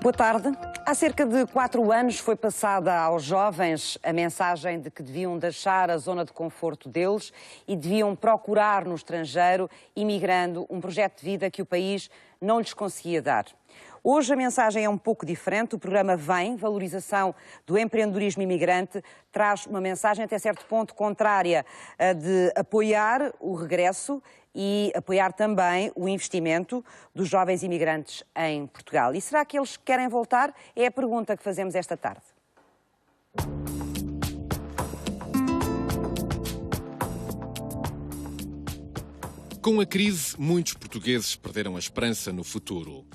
Boa tarde. Há cerca de 4 anos foi passada aos jovens a mensagem de que deviam deixar a zona de conforto deles e deviam procurar no estrangeiro, imigrando, um projeto de vida que o país não lhes conseguia dar. Hoje a mensagem é um pouco diferente. O programa Vem, Valorização do Empreendedorismo Imigrante, traz uma mensagem até certo ponto contrária, a de apoiar o regresso e apoiar também o investimento dos jovens imigrantes em Portugal. E será que eles querem voltar? É a pergunta que fazemos esta tarde. Com a crise, muitos portugueses perderam a esperança no futuro.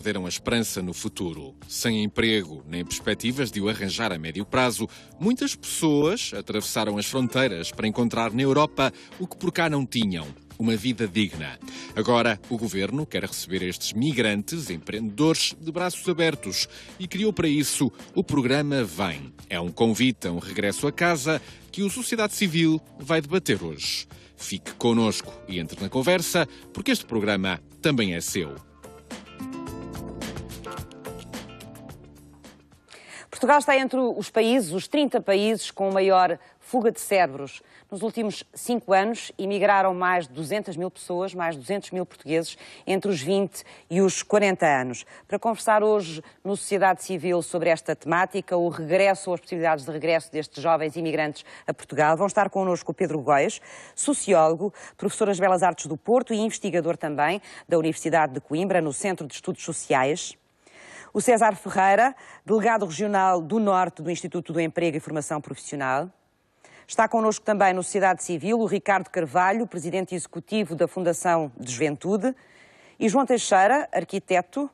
Sem emprego nem perspectivas de o arranjar a médio prazo, muitas pessoas atravessaram as fronteiras para encontrar na Europa o que por cá não tinham: uma vida digna. Agora, o governo quer receber estes migrantes empreendedores de braços abertos e criou para isso o programa Vem. É um convite a um regresso a casa que a sociedade civil vai debater hoje. Fique connosco e entre na conversa, porque este programa também é seu. Portugal está entre os 30 países com maior fuga de cérebros. Nos últimos 5 anos, emigraram mais de 200 mil pessoas, mais de 200 mil portugueses, entre os 20 e os 40 anos. Para conversar hoje no Sociedade Civil sobre esta temática, o regresso ou as possibilidades de regresso destes jovens imigrantes a Portugal, vão estar connosco o Pedro Góes, sociólogo, professor das Belas Artes do Porto e investigador também da Universidade de Coimbra, no Centro de Estudos Sociais. O César Ferreira, delegado regional do Norte do Instituto do Emprego e Formação Profissional. Está connosco também no Sociedade Civil o Ricardo Carvalho, presidente executivo da Fundação de Juventude. E João Teixeira, arquiteto,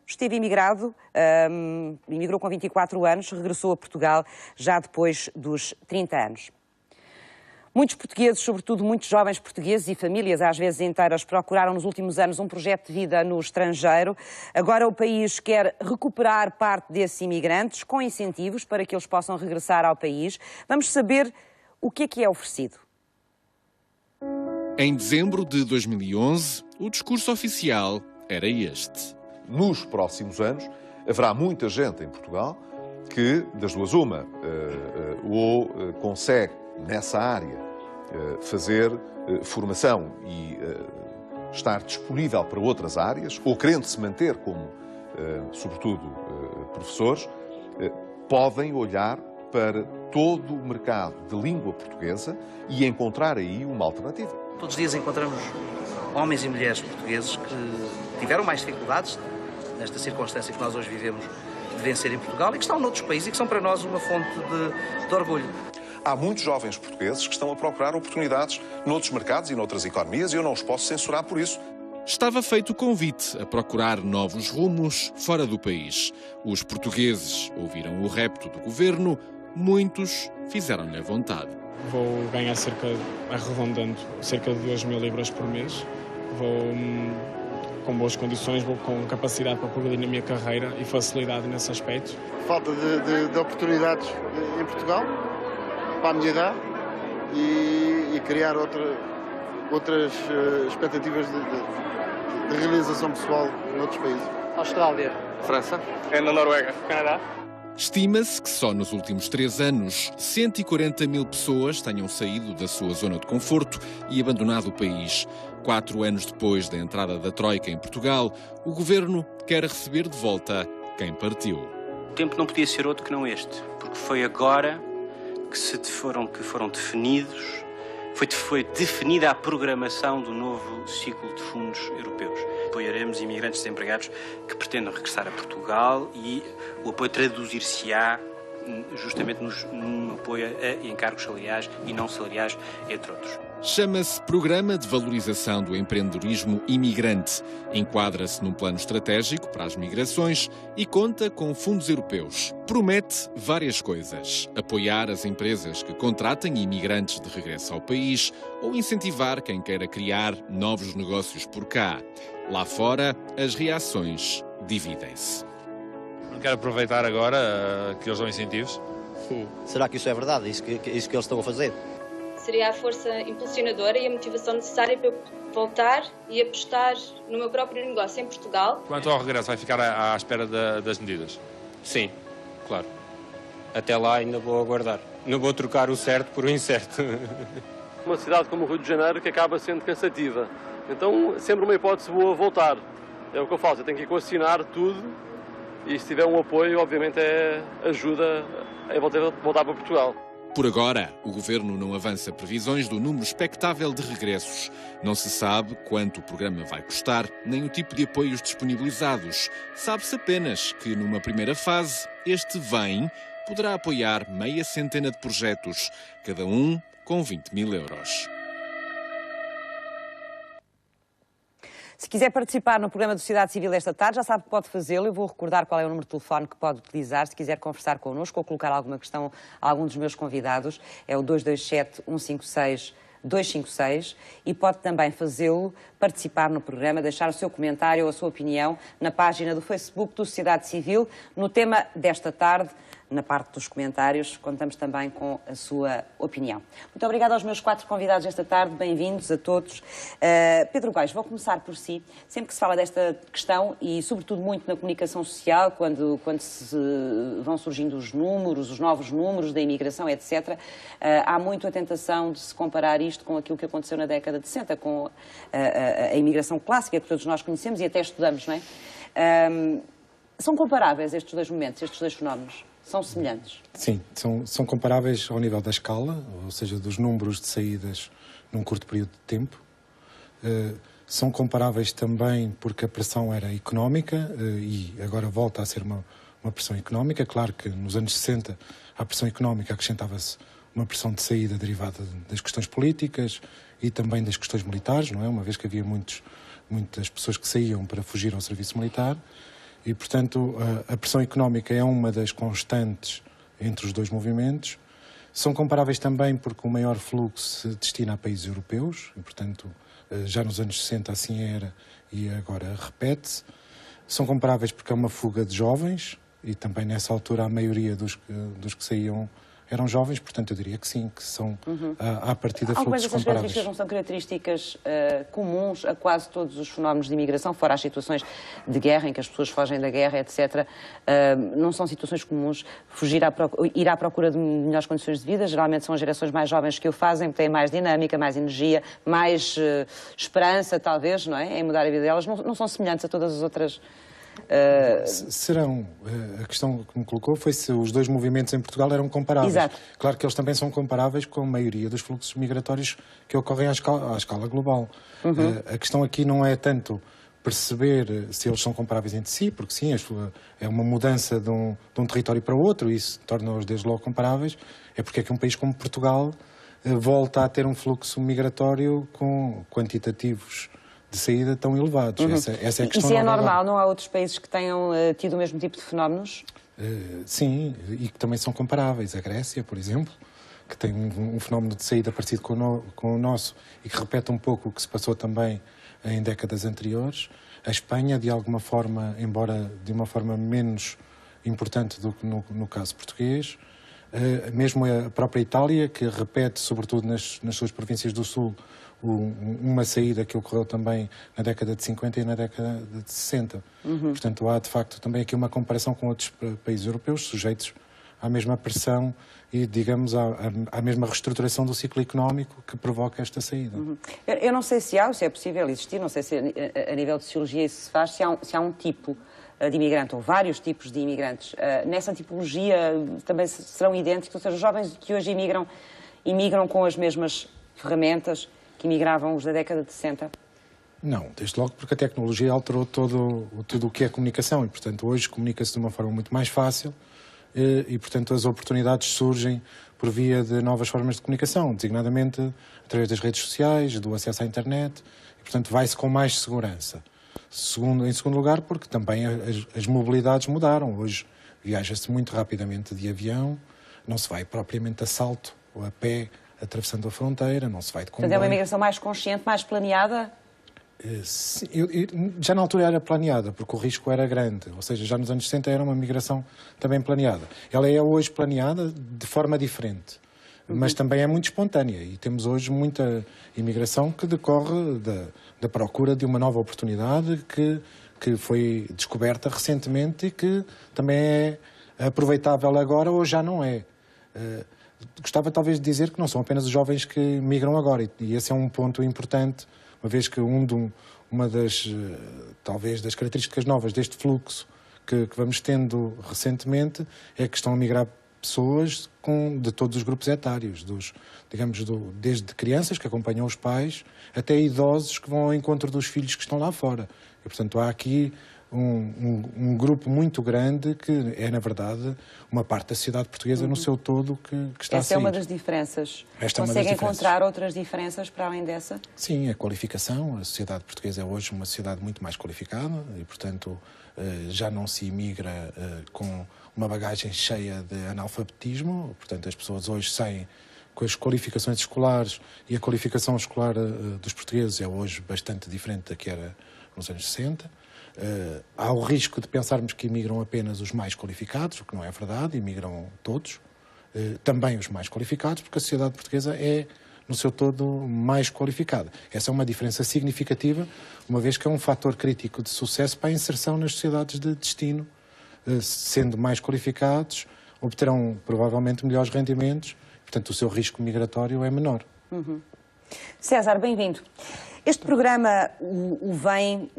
emigrou com 24 anos, regressou a Portugal já depois dos 30 anos. Muitos portugueses, sobretudo muitos jovens portugueses e famílias, às vezes inteiras, procuraram nos últimos anos um projeto de vida no estrangeiro. Agora o país quer recuperar parte desses imigrantes com incentivos para que eles possam regressar ao país. Vamos saber o que é oferecido. Em dezembro de 2011, o discurso oficial era este. Nos próximos anos, haverá muita gente em Portugal que, das duas uma, ou consegue, nessa área, fazer formação e estar disponível para outras áreas, ou querendo se manter como, sobretudo, professores, podem olhar para todo o mercado de língua portuguesa e encontrar aí uma alternativa. Todos os dias encontramos homens e mulheres portugueses que tiveram mais dificuldades nesta circunstância que nós hoje vivemos de vencer em Portugal e que estão noutros países e que são para nós uma fonte de orgulho. Há muitos jovens portugueses que estão a procurar oportunidades noutros mercados e noutras economias e eu não os posso censurar por isso. Estava feito o convite a procurar novos rumos fora do país. Os portugueses ouviram o repto do governo, muitos fizeram-lhe a vontade. Vou ganhar arredondando, cerca de 2.000 libras por mês. Vou com boas condições, vou com capacidade para progredir na minha carreira e facilidade nesse aspecto. Falta de oportunidades em Portugal, para a minha idade, e criar outras expectativas de realização pessoal noutros países. Austrália. França. É na Noruega. Canadá. Estima-se que só nos últimos 3 anos 140 mil pessoas tenham saído da sua zona de conforto e abandonado o país. 4 anos depois da entrada da Troika em Portugal, o governo quer receber de volta quem partiu. O tempo não podia ser outro que não este, porque foi agora que foram definidos, foi definida a programação do novo ciclo de fundos europeus. Apoiaremos imigrantes desempregados que pretendam regressar a Portugal e o apoio traduzir-se-á justamente num apoio a encargos salariais e não salariais, entre outros. Chama-se Programa de Valorização do Empreendedorismo Imigrante. Enquadra-se num plano estratégico para as migrações e conta com fundos europeus. Promete várias coisas: apoiar as empresas que contratem imigrantes de regresso ao país ou incentivar quem queira criar novos negócios por cá. Lá fora, as reações dividem-se. Não quero aproveitar agora que eles dão incentivos. Será que isso é verdade? Isso que eles estão a fazer? Seria a força impulsionadora e a motivação necessária para eu voltar e apostar no meu próprio negócio em Portugal. Quanto ao regresso, vai ficar à espera das medidas? Sim, claro. Até lá ainda vou aguardar. Não vou trocar o certo por o incerto. Uma cidade como o Rio de Janeiro que acaba sendo cansativa. Então, sempre uma hipótese boa voltar. É o que eu faço, eu tenho que equacionar tudo e se tiver um apoio, obviamente, ajuda a voltar para Portugal. Por agora, o Governo não avança previsões do número expectável de regressos. Não se sabe quanto o programa vai custar, nem o tipo de apoios disponibilizados. Sabe-se apenas que, numa primeira fase, este VEM poderá apoiar meia centena de projetos, cada um com 20.000 euros. Se quiser participar no programa do Sociedade Civil esta tarde, já sabe que pode fazê-lo. Eu vou recordar qual é o número de telefone que pode utilizar se quiser conversar connosco ou colocar alguma questão a algum dos meus convidados. É o 227-156-256 e pode também fazê-lo, participar no programa, deixar o seu comentário ou a sua opinião na página do Facebook do Sociedade Civil. No tema desta tarde, na parte dos comentários, contamos também com a sua opinião. Muito obrigada aos meus 4 convidados esta tarde, bem-vindos a todos. Pedro Góis, vou começar por si. Sempre que se fala desta questão, e sobretudo muito na comunicação social, quando se vão surgindo os números, os novos números da imigração, etc., há muito a tentação de se comparar isto com aquilo que aconteceu na década de 60, com a imigração clássica que todos nós conhecemos e até estudamos, não é? São comparáveis estes dois momentos, estes dois fenómenos? São semelhantes? Sim, são comparáveis ao nível da escala, ou seja, dos números de saídas num curto período de tempo. São comparáveis também porque a pressão era económica e agora volta a ser uma pressão económica. Claro que nos anos 60 à pressão económica acrescentava-se uma pressão de saída derivada das questões políticas e também das questões militares, não é? Uma vez que havia muitas pessoas que saíam para fugir ao serviço militar. E, portanto, a pressão económica é uma das constantes entre os dois movimentos. São comparáveis também porque o maior fluxo se destina a países europeus, e, portanto, já nos anos 60 assim era e agora repete-se. São comparáveis porque é uma fuga de jovens, e também nessa altura a maioria dos que saíam eram jovens, portanto eu diria que sim, que são à partida fluxos comparáveis. Algumas dessas características não são características comuns a quase todos os fenómenos de imigração, fora as situações de guerra, em que as pessoas fogem da guerra, etc. Não são situações comuns. Ir à procura de melhores condições de vida, geralmente são as gerações mais jovens que o fazem, têm mais dinâmica, mais energia, mais esperança, talvez, não é? Em mudar a vida delas. Não são semelhantes a todas as outras... Serão. A questão que me colocou foi se os dois movimentos em Portugal eram comparáveis. Exato. Claro que eles também são comparáveis com a maioria dos fluxos migratórios que ocorrem à escala global. A questão aqui não é tanto perceber se eles são comparáveis entre si, porque sim, é uma mudança de um território para o outro e isso torna-os desde logo comparáveis. É porque é que um país como Portugal volta a ter um fluxo migratório com quantitativos de saída tão elevados. Essa é a questão. Isso é normal? Não há outros países que tenham tido o mesmo tipo de fenómenos? Sim, e que também são comparáveis. A Grécia, por exemplo, que tem um fenómeno de saída parecido com o nosso e que repete um pouco o que se passou também em décadas anteriores. A Espanha, de alguma forma, embora de uma forma menos importante do que no caso português. Mesmo a própria Itália, que repete, sobretudo nas suas províncias do Sul, uma saída que ocorreu também na década de 50 e na década de 60. Portanto, há de facto também aqui uma comparação com outros países europeus sujeitos à mesma pressão e, digamos, à mesma reestruturação do ciclo económico que provoca esta saída. Eu não sei se é possível existir, não sei se a nível de sociologia isso se faz, se há um tipo de imigrante, ou vários tipos de imigrantes. Nessa tipologia também serão idênticos, ou seja, os jovens que hoje imigram com as mesmas ferramentas que imigravam os da década de 60? Não, desde logo porque a tecnologia alterou tudo o que é comunicação e, portanto, hoje comunica-se de uma forma muito mais fácil e, portanto, as oportunidades surgem por via de novas formas de comunicação, designadamente através das redes sociais, do acesso à internet e, portanto, vai-se com mais segurança. Em segundo lugar, porque também as mobilidades mudaram. Hoje viaja-se muito rapidamente de avião, não se vai propriamente a salto ou a pé, atravessando a fronteira, não se vai de comboio. Portanto, é uma imigração mais consciente, mais planeada? Já na altura era planeada, porque o risco era grande. Ou seja, já nos anos 60 era uma migração também planeada. Ela é hoje planeada de forma diferente, mas também é muito espontânea. E temos hoje muita imigração que decorre da procura de uma nova oportunidade que foi descoberta recentemente e que também aproveitável agora ou já não é. Gostava talvez de dizer que não são apenas os jovens que migram agora, e esse é um ponto importante, uma vez que uma das, talvez, das características novas deste fluxo que vamos tendo recentemente é que estão a migrar pessoas de todos os grupos etários, desde crianças que acompanham os pais até idosos que vão ao encontro dos filhos que estão lá fora. E, portanto, há aqui um grupo muito grande que é, na verdade, uma parte da sociedade portuguesa no seu todo que está a sair. Essa é uma das diferenças. Consegue encontrar outras diferenças para além dessa? Sim, a qualificação. A sociedade portuguesa é hoje uma sociedade muito mais qualificada e, portanto, já não se imigra com uma bagagem cheia de analfabetismo. Portanto, as pessoas hoje saem com as qualificações escolares, e a qualificação escolar dos portugueses é hoje bastante diferente da que era nos anos 60. Há o risco de pensarmos que imigram apenas os mais qualificados, o que não é verdade, imigram todos, também os mais qualificados, porque a sociedade portuguesa é, no seu todo, mais qualificada. Essa é uma diferença significativa, uma vez que é um fator crítico de sucesso para a inserção nas sociedades de destino. Sendo mais qualificados, obterão provavelmente melhores rendimentos, portanto o seu risco migratório é menor. César, bem-vindo. Este programa, o VEM,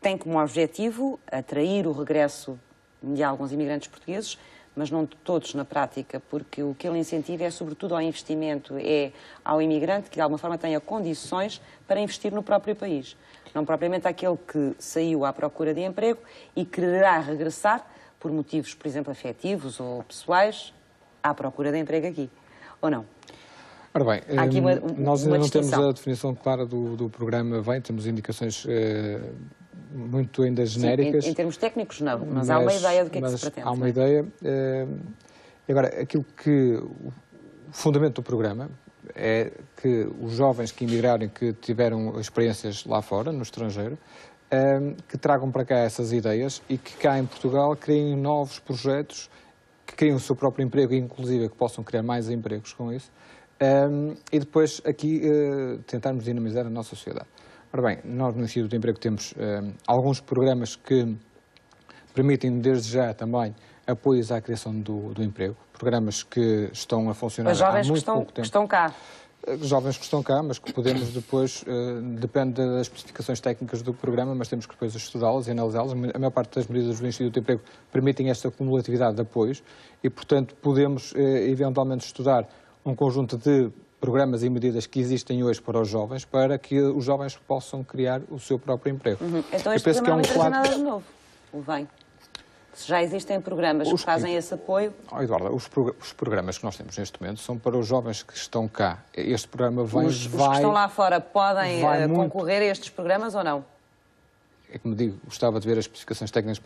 tem como objetivo atrair o regresso de alguns imigrantes portugueses, mas não de todos na prática, porque o que ele incentiva é sobretudo ao investimento, é ao imigrante que de alguma forma tenha condições para investir no próprio país. Não propriamente aquele que saiu à procura de emprego e quererá regressar por motivos, por exemplo, afetivos ou pessoais, à procura de emprego aqui. Ou não? Ora bem, nós ainda não temos a definição clara do programa VEM, temos indicações muito ainda genéricas. Sim, em termos técnicos não, mas há uma ideia do que é que se pretende. Há uma ideia. Agora, aquilo que o fundamento do programa é que os jovens que emigrarem, que tiveram experiências lá fora, no estrangeiro, que tragam para cá essas ideias e que cá em Portugal criem novos projetos, que criem o seu próprio emprego e inclusive que possam criar mais empregos com isso, e depois aqui tentarmos dinamizar a nossa sociedade. Ora bem, nós no Instituto de Emprego temos alguns programas que permitem desde já também apoios à criação do emprego, programas que estão a funcionar há muito pouco tempo. Que estão cá. Jovens que estão cá, mas que podemos depois, depende das especificações técnicas do programa, mas temos que depois estudá-las e analisá-las. A maior parte das medidas do Instituto de Emprego permitem esta cumulatividade de apoios e, portanto, podemos eventualmente estudar um conjunto de programas e medidas que existem hoje para os jovens, para que os jovens possam criar o seu próprio emprego. Então este programa não vai nada de novo, o VEM. Se já existem programas que fazem esse apoio... Eduardo, os programas que nós temos neste momento são para os jovens que estão cá. Este programa VEM Os que estão lá fora podem concorrer a estes programas ou não? É como digo, gostava de ver as especificações técnicas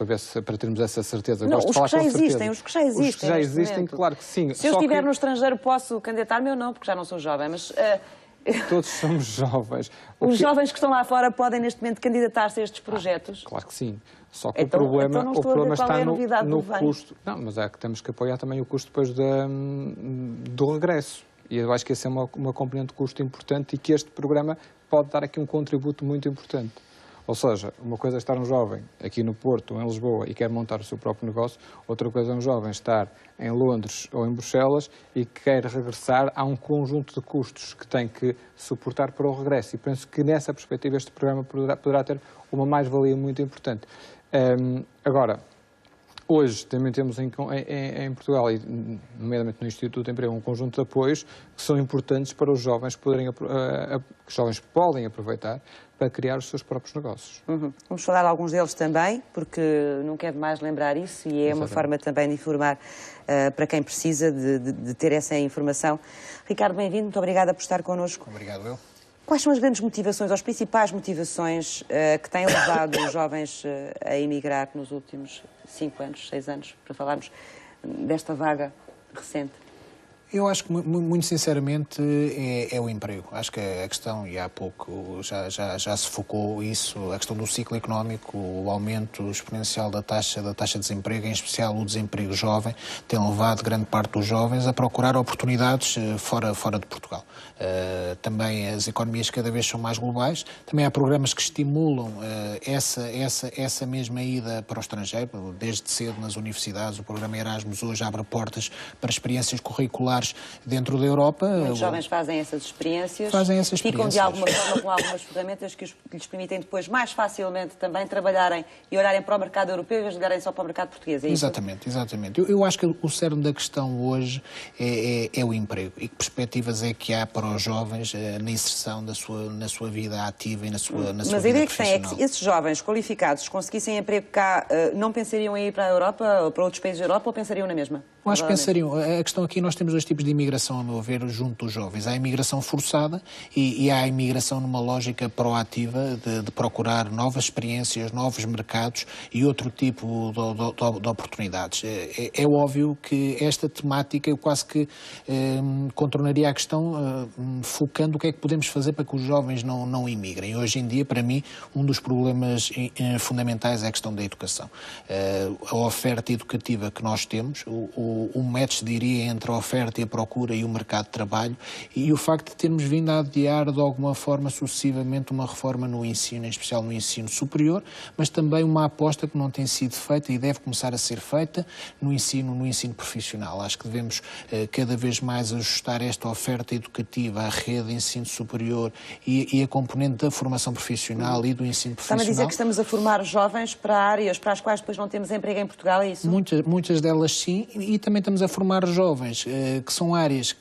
para termos essa certeza. Não, os que já existem, os que já existem. Os que já existem, claro que sim. Se eu estiver no estrangeiro posso candidatar-me ou não, porque já não sou jovem, mas... Todos somos jovens. Os jovens que estão lá fora podem neste momento candidatar-se a estes projetos? Claro que sim. Só que o problema está no custo. Não, mas é que temos que apoiar também o custo depois do regresso. E eu acho que essa é uma componente de custo importante e que este programa pode dar aqui um contributo muito importante. Ou seja, uma coisa é estar um jovem aqui no Porto ou em Lisboa e quer montar o seu próprio negócio, outra coisa é um jovem estar em Londres ou em Bruxelas e quer regressar a um conjunto de custos que tem que suportar para o regresso. E penso que nessa perspectiva este programa poderá ter uma mais-valia muito importante. Agora, hoje também temos em Portugal, e nomeadamente no Instituto de Emprego, um conjunto de apoios que são importantes para os jovens que os jovens podem aproveitar para criar os seus próprios negócios. Vamos falar de alguns deles também, porque não quero mais lembrar isso e é uma forma também de informar para quem precisa de ter essa informação. Ricardo, bem-vindo, muito obrigada por estar connosco. Obrigado, eu. Quais são as grandes motivações, ou as principais motivações que têm levado os jovens a emigrar nos últimos 5 anos, 6 anos, para falarmos desta vaga recente? Eu acho que, muito sinceramente, é o emprego. Acho que a questão, e há pouco já se focou isso, a questão do ciclo económico, o aumento exponencial da taxa de desemprego, em especial o desemprego jovem, tem levado grande parte dos jovens a procurar oportunidades fora de Portugal. Também as economias cada vez são mais globais, também há programas que estimulam essa mesma ida para o estrangeiro, desde cedo nas universidades. O programa Erasmus hoje abre portas para experiências curriculares dentro da Europa. Muitos jovens fazem essas experiências. Ficam de alguma forma com algumas ferramentas que lhes permitem depois mais facilmente também trabalharem e olharem para o mercado europeu em vez de olharem só para o mercado português. É isso? Exatamente. Eu acho que o cerne da questão hoje é o emprego. E que perspectivas é que há para os jovens na inserção na sua vida ativa e na sua vida profissional? Mas a ideia que tem é que esses jovens qualificados conseguissem emprego cá, não pensariam em ir para a Europa ou para outros países da Europa, ou pensariam na mesma? Eu acho que pensariam. A questão aqui, nós temos dois tipos de imigração, a meu ver, junto dos jovens. Há a imigração forçada e há a imigração numa lógica proativa de procurar novas experiências, novos mercados e outro tipo de oportunidades. É óbvio que esta temática eu quase que contornaria a questão focando o que é que podemos fazer para que os jovens não imigrem. Hoje em dia, para mim, um dos problemas fundamentais é a questão da educação. A oferta educativa que nós temos, o match, diria, entre a oferta e a procura e o mercado de trabalho, e o facto de termos vindo a adiar de alguma forma sucessivamente uma reforma no ensino, em especial no ensino superior, mas também uma aposta que não tem sido feita e deve começar a ser feita no ensino profissional. Acho que devemos cada vez mais ajustar esta oferta educativa à rede de ensino superior e a componente da formação profissional e do ensino profissional. Está-me a dizer que estamos a formar jovens para áreas para as quais depois não temos emprego em Portugal, é isso? Muitas delas sim, e também estamos a formar jovens que são áreas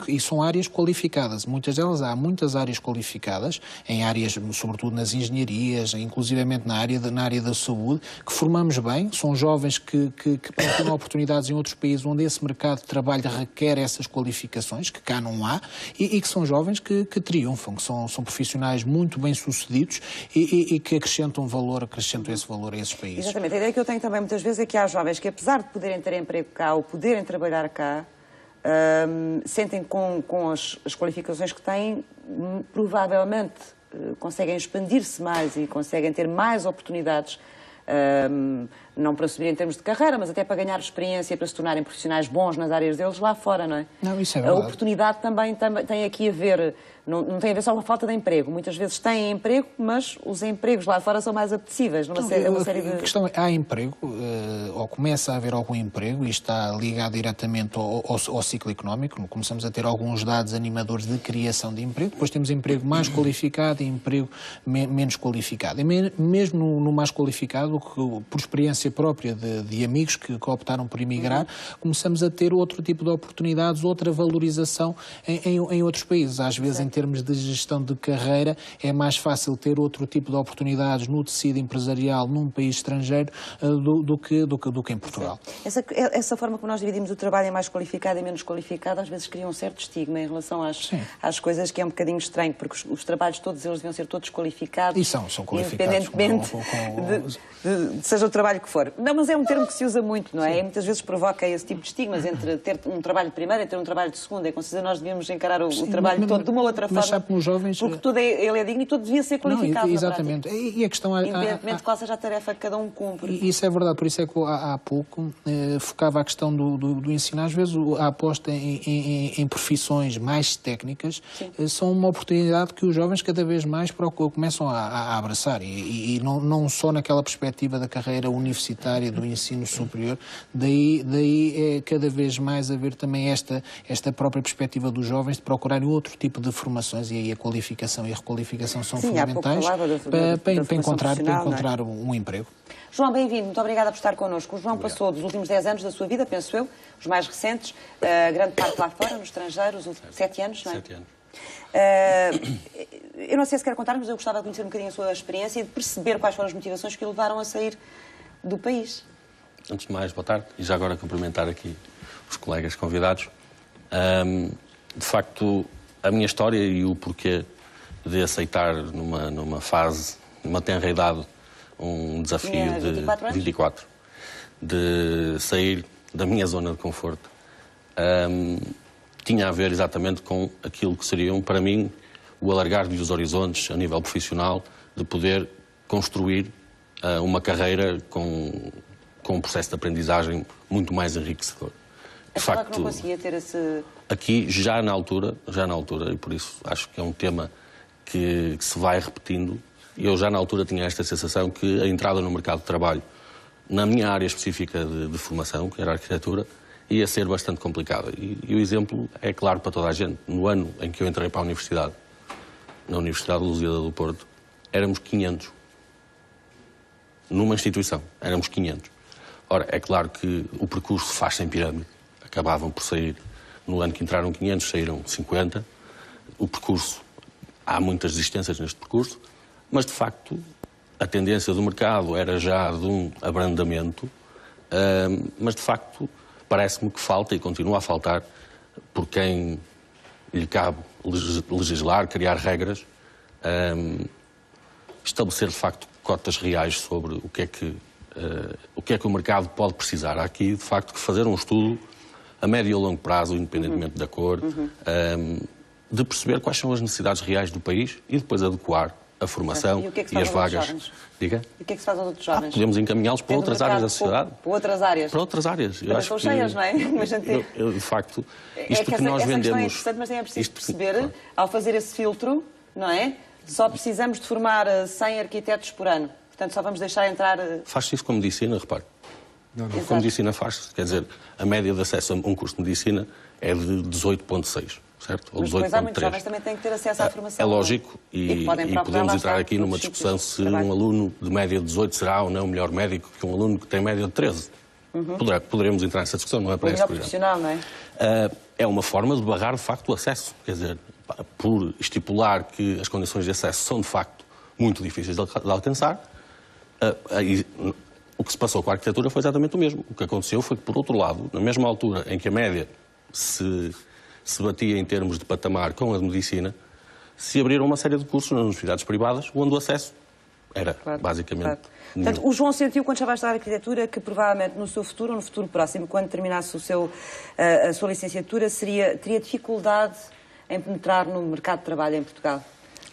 e são áreas qualificadas. Muitas delas, há muitas áreas qualificadas, em áreas, sobretudo nas engenharias, inclusivamente na área da saúde, que formamos bem. São jovens que procuram oportunidades em outros países onde esse mercado de trabalho requer essas qualificações, que cá não há, e que são jovens que triunfam, que são profissionais muito bem-sucedidos e que acrescentam esse valor a esses países. Exatamente. A ideia que eu tenho também muitas vezes é que há jovens que, apesar de poderem ter emprego cá ou poderem trabalhar cá, sentem com as qualificações que têm, provavelmente conseguem expandir-se mais e conseguem ter mais oportunidades, não para subir em termos de carreira, mas até para ganhar experiência, para se tornarem profissionais bons nas áreas deles lá fora, não é? Não, isso é verdade. A oportunidade também tem aqui a ver, não tem a ver só com a falta de emprego. Muitas vezes têm emprego, mas os empregos lá fora são mais apetecíveis. A questão é, há emprego, ou começa a haver algum emprego, e está ligado diretamente ao ciclo económico. Começamos a ter alguns dados animadores de criação de emprego, depois temos emprego mais qualificado e emprego menos qualificado. E mesmo no mais qualificado, por experiência própria de amigos que optaram por emigrar, começamos a ter outro tipo de oportunidades, outra valorização em outros países. Às vezes, em termos de gestão de carreira, é mais fácil ter outro tipo de oportunidades no tecido empresarial num país estrangeiro do que em Portugal. Essa forma como nós dividimos o trabalho em mais qualificado e menos qualificado, às vezes cria um certo estigma em relação às coisas, que é um bocadinho estranho, porque os trabalhos todos eles deviam ser todos qualificados. E são qualificados. Independentemente seja o trabalho que for. Não, mas é um termo que se usa muito, não é? E muitas vezes provoca esse tipo de estigmas entre ter um trabalho de primeira e ter um trabalho de segunda. É como se nós devíamos encarar o trabalho todo de uma outra forma. Mas sabe, como jovens... Porque tudo ele é digno e tudo devia ser qualificado. Não, exatamente. E a questão independentemente de qual seja a tarefa que cada um cumpre. Isso é verdade, por isso é que há pouco focava a questão do ensino. Às vezes a aposta em profissões mais técnicas são uma oportunidade que os jovens cada vez mais começam a abraçar. E não só naquela perspectiva da carreira universitária, do ensino superior, daí é cada vez mais haver também esta própria perspectiva dos jovens de procurarem outro tipo de formações, e aí a qualificação e a requalificação são fundamentais para encontrar um emprego. João, bem-vindo. Muito obrigada por estar connosco. O João passou dos últimos 10 anos da sua vida, penso eu, os mais recentes, grande parte lá fora, no estrangeiro, os 7 anos, não é? 7 anos. Eu não sei se quer contar, mas eu gostava de conhecer um bocadinho a sua experiência e de perceber quais foram as motivações que o levaram a sair do país. Antes de mais, boa tarde, e já agora cumprimentar aqui os colegas convidados. De facto, a minha história e o porquê de aceitar numa fase, numa tenra idade, um desafio de 24, de sair da minha zona de conforto, tinha a ver exatamente com aquilo que seriam, para mim, o alargar dos horizontes a nível profissional, de poder construir uma carreira com um processo de aprendizagem muito mais enriquecedor. De facto, que não conseguia ter esse... Aqui, já na altura, e por isso acho que é um tema que se vai repetindo, eu já na altura tinha esta sensação que a entrada no mercado de trabalho, na minha área específica de formação, que era a arquitetura, ia ser bastante complicada. E o exemplo é claro para toda a gente. No ano em que eu entrei para a universidade, na Universidade de Lusíada do Porto, éramos 500. Numa instituição, éramos 500. Ora, é claro que o percurso faz-se em pirâmide. Acabavam por sair, no ano que entraram 500, saíram 50. O percurso, há muitas desistências neste percurso, mas de facto a tendência do mercado era já de um abrandamento, mas de facto parece-me que falta e continua a faltar, por quem lhe cabe legislar, criar regras, estabelecer de facto cotas reais sobre o que é que o mercado pode precisar. Há aqui de facto que fazer um estudo a médio e a longo prazo, independentemente da cor, de perceber quais são as necessidades reais do país e depois adequar a formação e as vagas. Diga? E o que é que se faz aos outros jovens? Podemos encaminhá-los para outras áreas da sociedade. Para outras áreas? Para outras áreas. Mas são cheias, não é? De facto, isto que nós vendemos... É interessante, mas é preciso perceber, ao fazer esse filtro, não é? Só precisamos de formar 100 arquitetos por ano. Portanto, só vamos deixar entrar... Faz-se isso com medicina, repare. Com medicina faz-se. Quer dizer, a média de acesso a um curso de medicina é de 18,6, certo? Ou 18,3. Mas depois há muitos jovens também têm que ter acesso à formação. É lógico, e podemos entrar aqui numa discussão se um aluno de média de 18 será ou não melhor médico que um aluno que tem média de 13. Poderemos entrar nessa discussão, não é para esse programa. Profissional, não é? É uma forma de barrar, de facto, o acesso. Quer dizer, por estipular que as condições de acesso são, de facto, muito difíceis de alcançar, o que se passou com a arquitetura foi exatamente o mesmo. O que aconteceu foi que, por outro lado, na mesma altura em que a média se batia em termos de patamar com a de medicina, se abriram uma série de cursos nas universidades privadas, onde o acesso era basicamente... Portanto, o João sentiu, quando estava a estudar arquitetura, que provavelmente no seu futuro, ou no futuro próximo, quando terminasse a sua licenciatura, teria dificuldade em penetrar no mercado de trabalho em Portugal.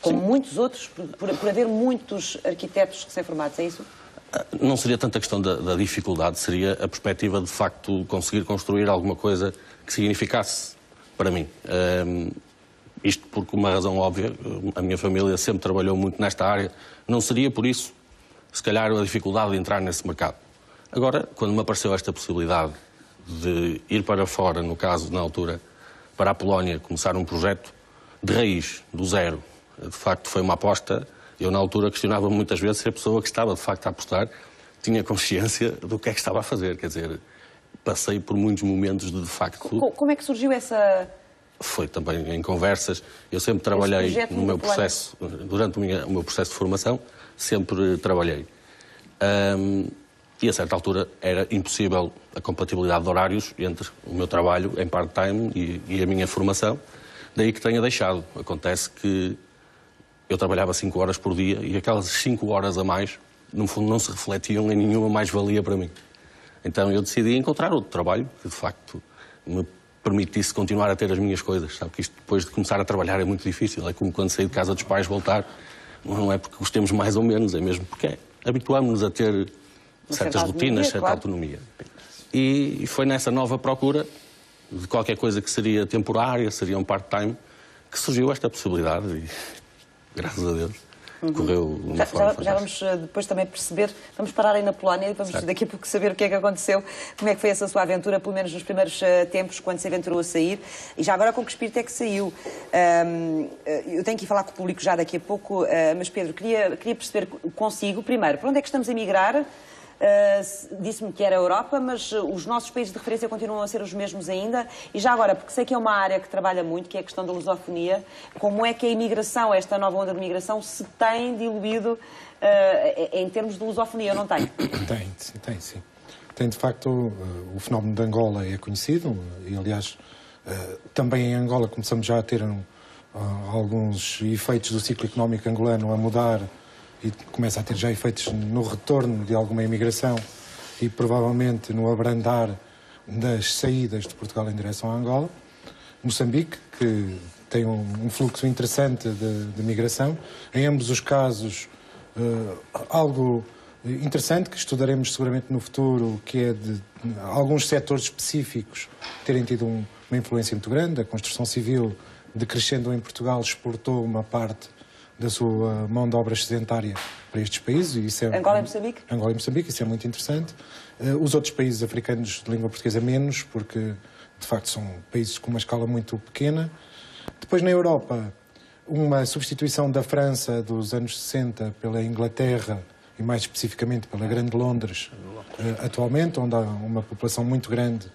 Como muitos outros, por haver muitos arquitetos recém-formados, é isso? Não seria tanta questão da dificuldade, seria a perspectiva de facto conseguir construir alguma coisa que significasse para mim. Isto porque uma razão óbvia, a minha família sempre trabalhou muito nesta área, não seria por isso, se calhar, a dificuldade de entrar nesse mercado. Agora, quando me apareceu esta possibilidade de ir para fora, no caso, na altura, para a Polónia, começar um projeto de raiz, do zero, de facto foi uma aposta. Eu, na altura, questionava muitas vezes se a pessoa que estava, de facto, a apostar tinha consciência do que é que estava a fazer. Quer dizer, passei por muitos momentos de facto... Como é que surgiu essa... Foi também em conversas. Eu sempre trabalhei no meu processo, durante o meu processo de formação, sempre trabalhei. E, a certa altura, era impossível a compatibilidade de horários entre o meu trabalho em part-time e a minha formação. Daí que tenha deixado. Acontece que eu trabalhava 5 horas por dia e aquelas 5 horas a mais, no fundo, não se refletiam em nenhuma mais-valia para mim. Então eu decidi encontrar outro trabalho que, de facto, me permitisse continuar a ter as minhas coisas. Sabe que isto, depois de começar a trabalhar, é muito difícil. É como quando saí de casa dos pais, voltar. Não é porque gostemos mais ou menos, é mesmo porque habituámos-nos a ter certas rotinas, certa autonomia. E foi nessa nova procura de qualquer coisa que seria temporária, seria um part-time, que surgiu esta possibilidade e, graças a Deus, correu de uma forma fantástica. Já vamos depois também perceber, vamos parar aí na Polónia e vamos daqui a pouco saber o que é que aconteceu, como é que foi essa sua aventura, pelo menos nos primeiros tempos, quando se aventurou a sair, e já agora com que espírito é que saiu. Eu tenho que ir falar com o público já daqui a pouco, mas Pedro, queria perceber consigo, primeiro, para onde é que estamos a migrar? Disse-me que era a Europa, mas os nossos países de referência continuam a ser os mesmos ainda. E já agora, porque sei que é uma área que trabalha muito, que é a questão da lusofonia, como é que a imigração, esta nova onda de imigração, se tem diluído em termos de lusofonia, não tem? Tem, sim. Tem, de facto, o fenómeno de Angola é conhecido e, aliás, também em Angola começamos já a ter alguns efeitos do ciclo económico angolano a mudar e começa a ter já efeitos no retorno de alguma imigração e provavelmente no abrandar das saídas de Portugal em direção a Angola. Moçambique, que tem um fluxo interessante de migração. Em ambos os casos, algo interessante que estudaremos seguramente no futuro, que é de alguns setores específicos terem tido uma influência muito grande. A construção civil, decrescendo em Portugal, exportou uma parte da sua mão de obra sedentária para estes países. E isso é, Angola e Moçambique? Angola e Moçambique, isso é muito interessante. Os outros países africanos de língua portuguesa menos, porque de facto são países com uma escala muito pequena. Depois na Europa, uma substituição da França dos anos 60 pela Inglaterra e mais especificamente pela Grande Londres atualmente, onde há uma população muito grande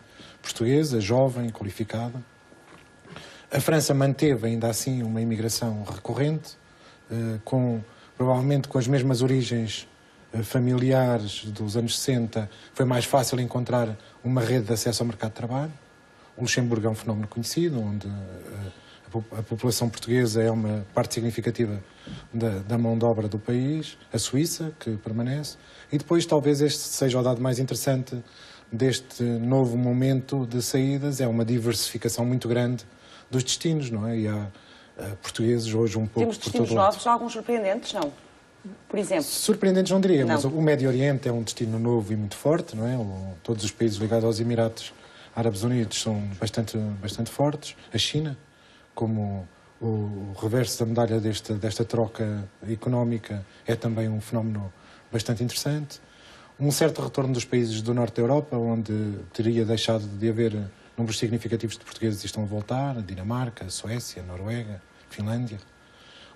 portuguesa, jovem, qualificada. A França manteve ainda assim uma imigração recorrente, provavelmente com as mesmas origens familiares dos anos 60, foi mais fácil encontrar uma rede de acesso ao mercado de trabalho. O Luxemburgo é um fenómeno conhecido, onde a população portuguesa é uma parte significativa da mão de obra do país. A Suíça, que permanece. E depois, talvez este seja o dado mais interessante deste novo momento de saídas, é uma diversificação muito grande dos destinos, não é? E há portugueses hoje um pouco Temos destinos novos, alguns surpreendentes, não? Por exemplo? Surpreendentes não diria, mas o Médio Oriente é um destino novo e muito forte, não é? Todos os países ligados aos Emirados Árabes Unidos são bastante fortes. A China, como o reverso da medalha desta troca económica, é também um fenómeno bastante interessante. Um certo retorno dos países do norte da Europa, onde teria deixado de haver números significativos de portugueses e estão a voltar, a Dinamarca, a Suécia, a Noruega, a Finlândia.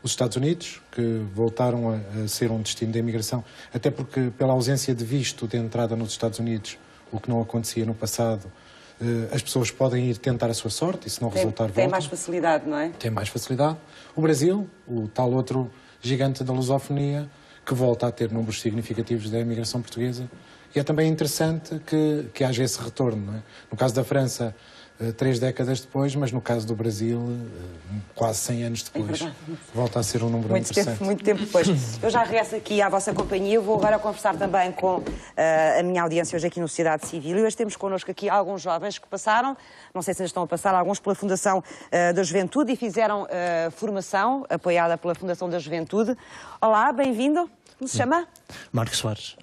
Os Estados Unidos, que voltaram a ser um destino de imigração, até porque pela ausência de visto de entrada nos Estados Unidos, o que não acontecia no passado, as pessoas podem ir tentar a sua sorte e se não resultar voltam. Tem mais facilidade, não é? Tem mais facilidade. O Brasil, o tal outro gigante da lusofonia, que volta a ter números significativos da imigração portuguesa. E é também interessante que haja esse retorno, não é? No caso da França, 3 décadas depois, mas no caso do Brasil, quase 100 anos depois, volta a ser um número interessante. Muito tempo depois. Eu já regresso aqui à vossa companhia. Vou agora conversar também com a minha audiência hoje aqui no Sociedade Civil. E hoje temos connosco aqui alguns jovens que passaram, não sei se ainda estão a passar, alguns pela Fundação da Juventude e fizeram formação apoiada pela Fundação da Juventude. Olá, bem-vindo. Como se chama? Marcos Soares.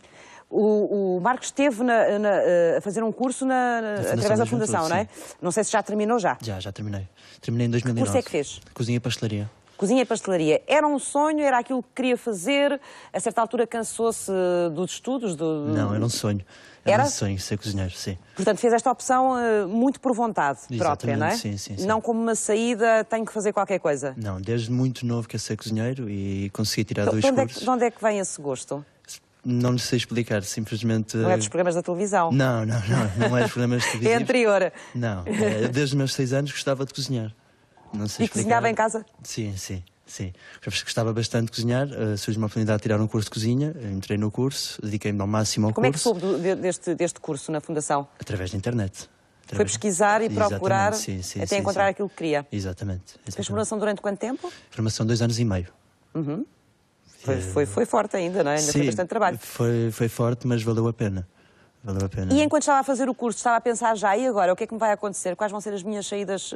O Marcos esteve a fazer um curso através da Fundação, não é? Sim. Não sei se já terminou já. Já terminei. Terminei em 2009. Que curso é que fez? Cozinha e pastelaria. Cozinha e pastelaria. Era um sonho? Era aquilo que queria fazer? A certa altura cansou-se dos estudos? Não, era um sonho. Era um sonho ser cozinheiro, sim. Portanto, fez esta opção muito por vontade própria, não é? Sim. Não como uma saída, tenho que fazer qualquer coisa. Não, desde muito novo quero ser cozinheiro e consegui tirar 2 cursos. De onde é que vem esse gosto? Não lhe sei explicar, simplesmente... Não é dos programas da televisão? Não é dos programas televisivos. É anterior? Não, desde os meus 6 anos gostava de cozinhar. Não sei explicar. E cozinhava em casa? Sim. Gostava bastante de cozinhar, surgiu uma oportunidade de tirar um curso de cozinha, entrei no curso, dediquei-me ao máximo ao curso. Como é que soube deste curso na Fundação? Através da internet. Foi pesquisar e procurar até encontrar aquilo que queria? Exatamente. Fez formação durante quanto tempo? Formação 2 anos e meio. Uhum. Foi forte ainda, não é? Ainda foi bastante trabalho. Foi forte, mas valeu a pena. Valeu a pena. E enquanto estava a fazer o curso, estava a pensar já, e agora? O que é que me vai acontecer? Quais vão ser as minhas saídas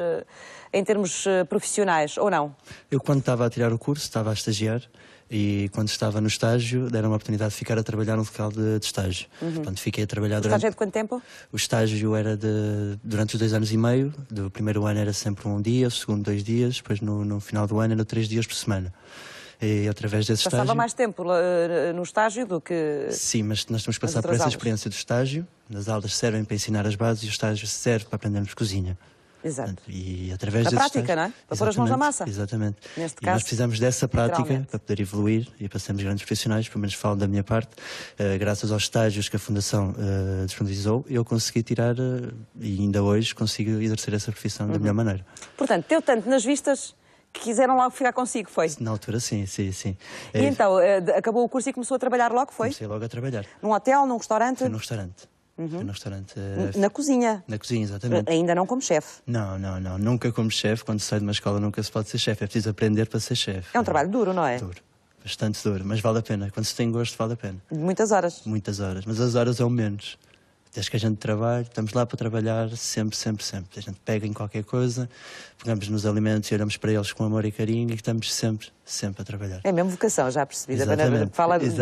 em termos profissionais, ou não? Eu, quando estava a tirar o curso, estava a estagiar, e quando estava no estágio, deram uma oportunidade de ficar a trabalhar no local de estágio. Portanto, fiquei a trabalhar durante... O estágio é de quanto tempo? O estágio era durante os 2 anos e meio. Do primeiro ano era sempre 1 dia, o segundo 2 dias, depois no final do ano era 3 dias por semana. E através desse Passava estágio... mais tempo no estágio do que... Sim, mas nós temos que passar por essa experiência do estágio. As aulas servem para ensinar as bases e o estágio serve para aprendermos cozinha. Exato. E através desse prática, estágio... não é? Para pôr as mãos na massa. Exatamente. Neste e caso, nós precisamos dessa prática para poder evoluir e para sermos grandes profissionais, pelo menos falo da minha parte. Graças aos estágios que a Fundação disponibilizou, eu consegui tirar, e ainda hoje consigo exercer essa profissão da melhor maneira. Portanto, teu tanto nas vistas... que quiseram logo ficar consigo, foi? Na altura, sim. E então, acabou o curso e começou a trabalhar logo, foi? Comecei logo a trabalhar. Num hotel, num restaurante? Foi num restaurante. Foi num restaurante. Na cozinha? Na cozinha, exatamente. Ainda não como chefe? Não. Nunca como chefe. Quando se sai de uma escola nunca se pode ser chefe. É preciso aprender para ser chefe. É um trabalho duro, não é? Duro. Bastante duro. Mas vale a pena. Quando se tem gosto, vale a pena. Muitas horas? Muitas horas. Mas as horas é o menos. Desde que a gente trabalha, estamos lá para trabalhar sempre, sempre, sempre. A gente pega em qualquer coisa, pegamos nos alimentos e olhamos para eles com amor e carinho e estamos sempre, sempre a trabalhar. É mesmo vocação, já percebi.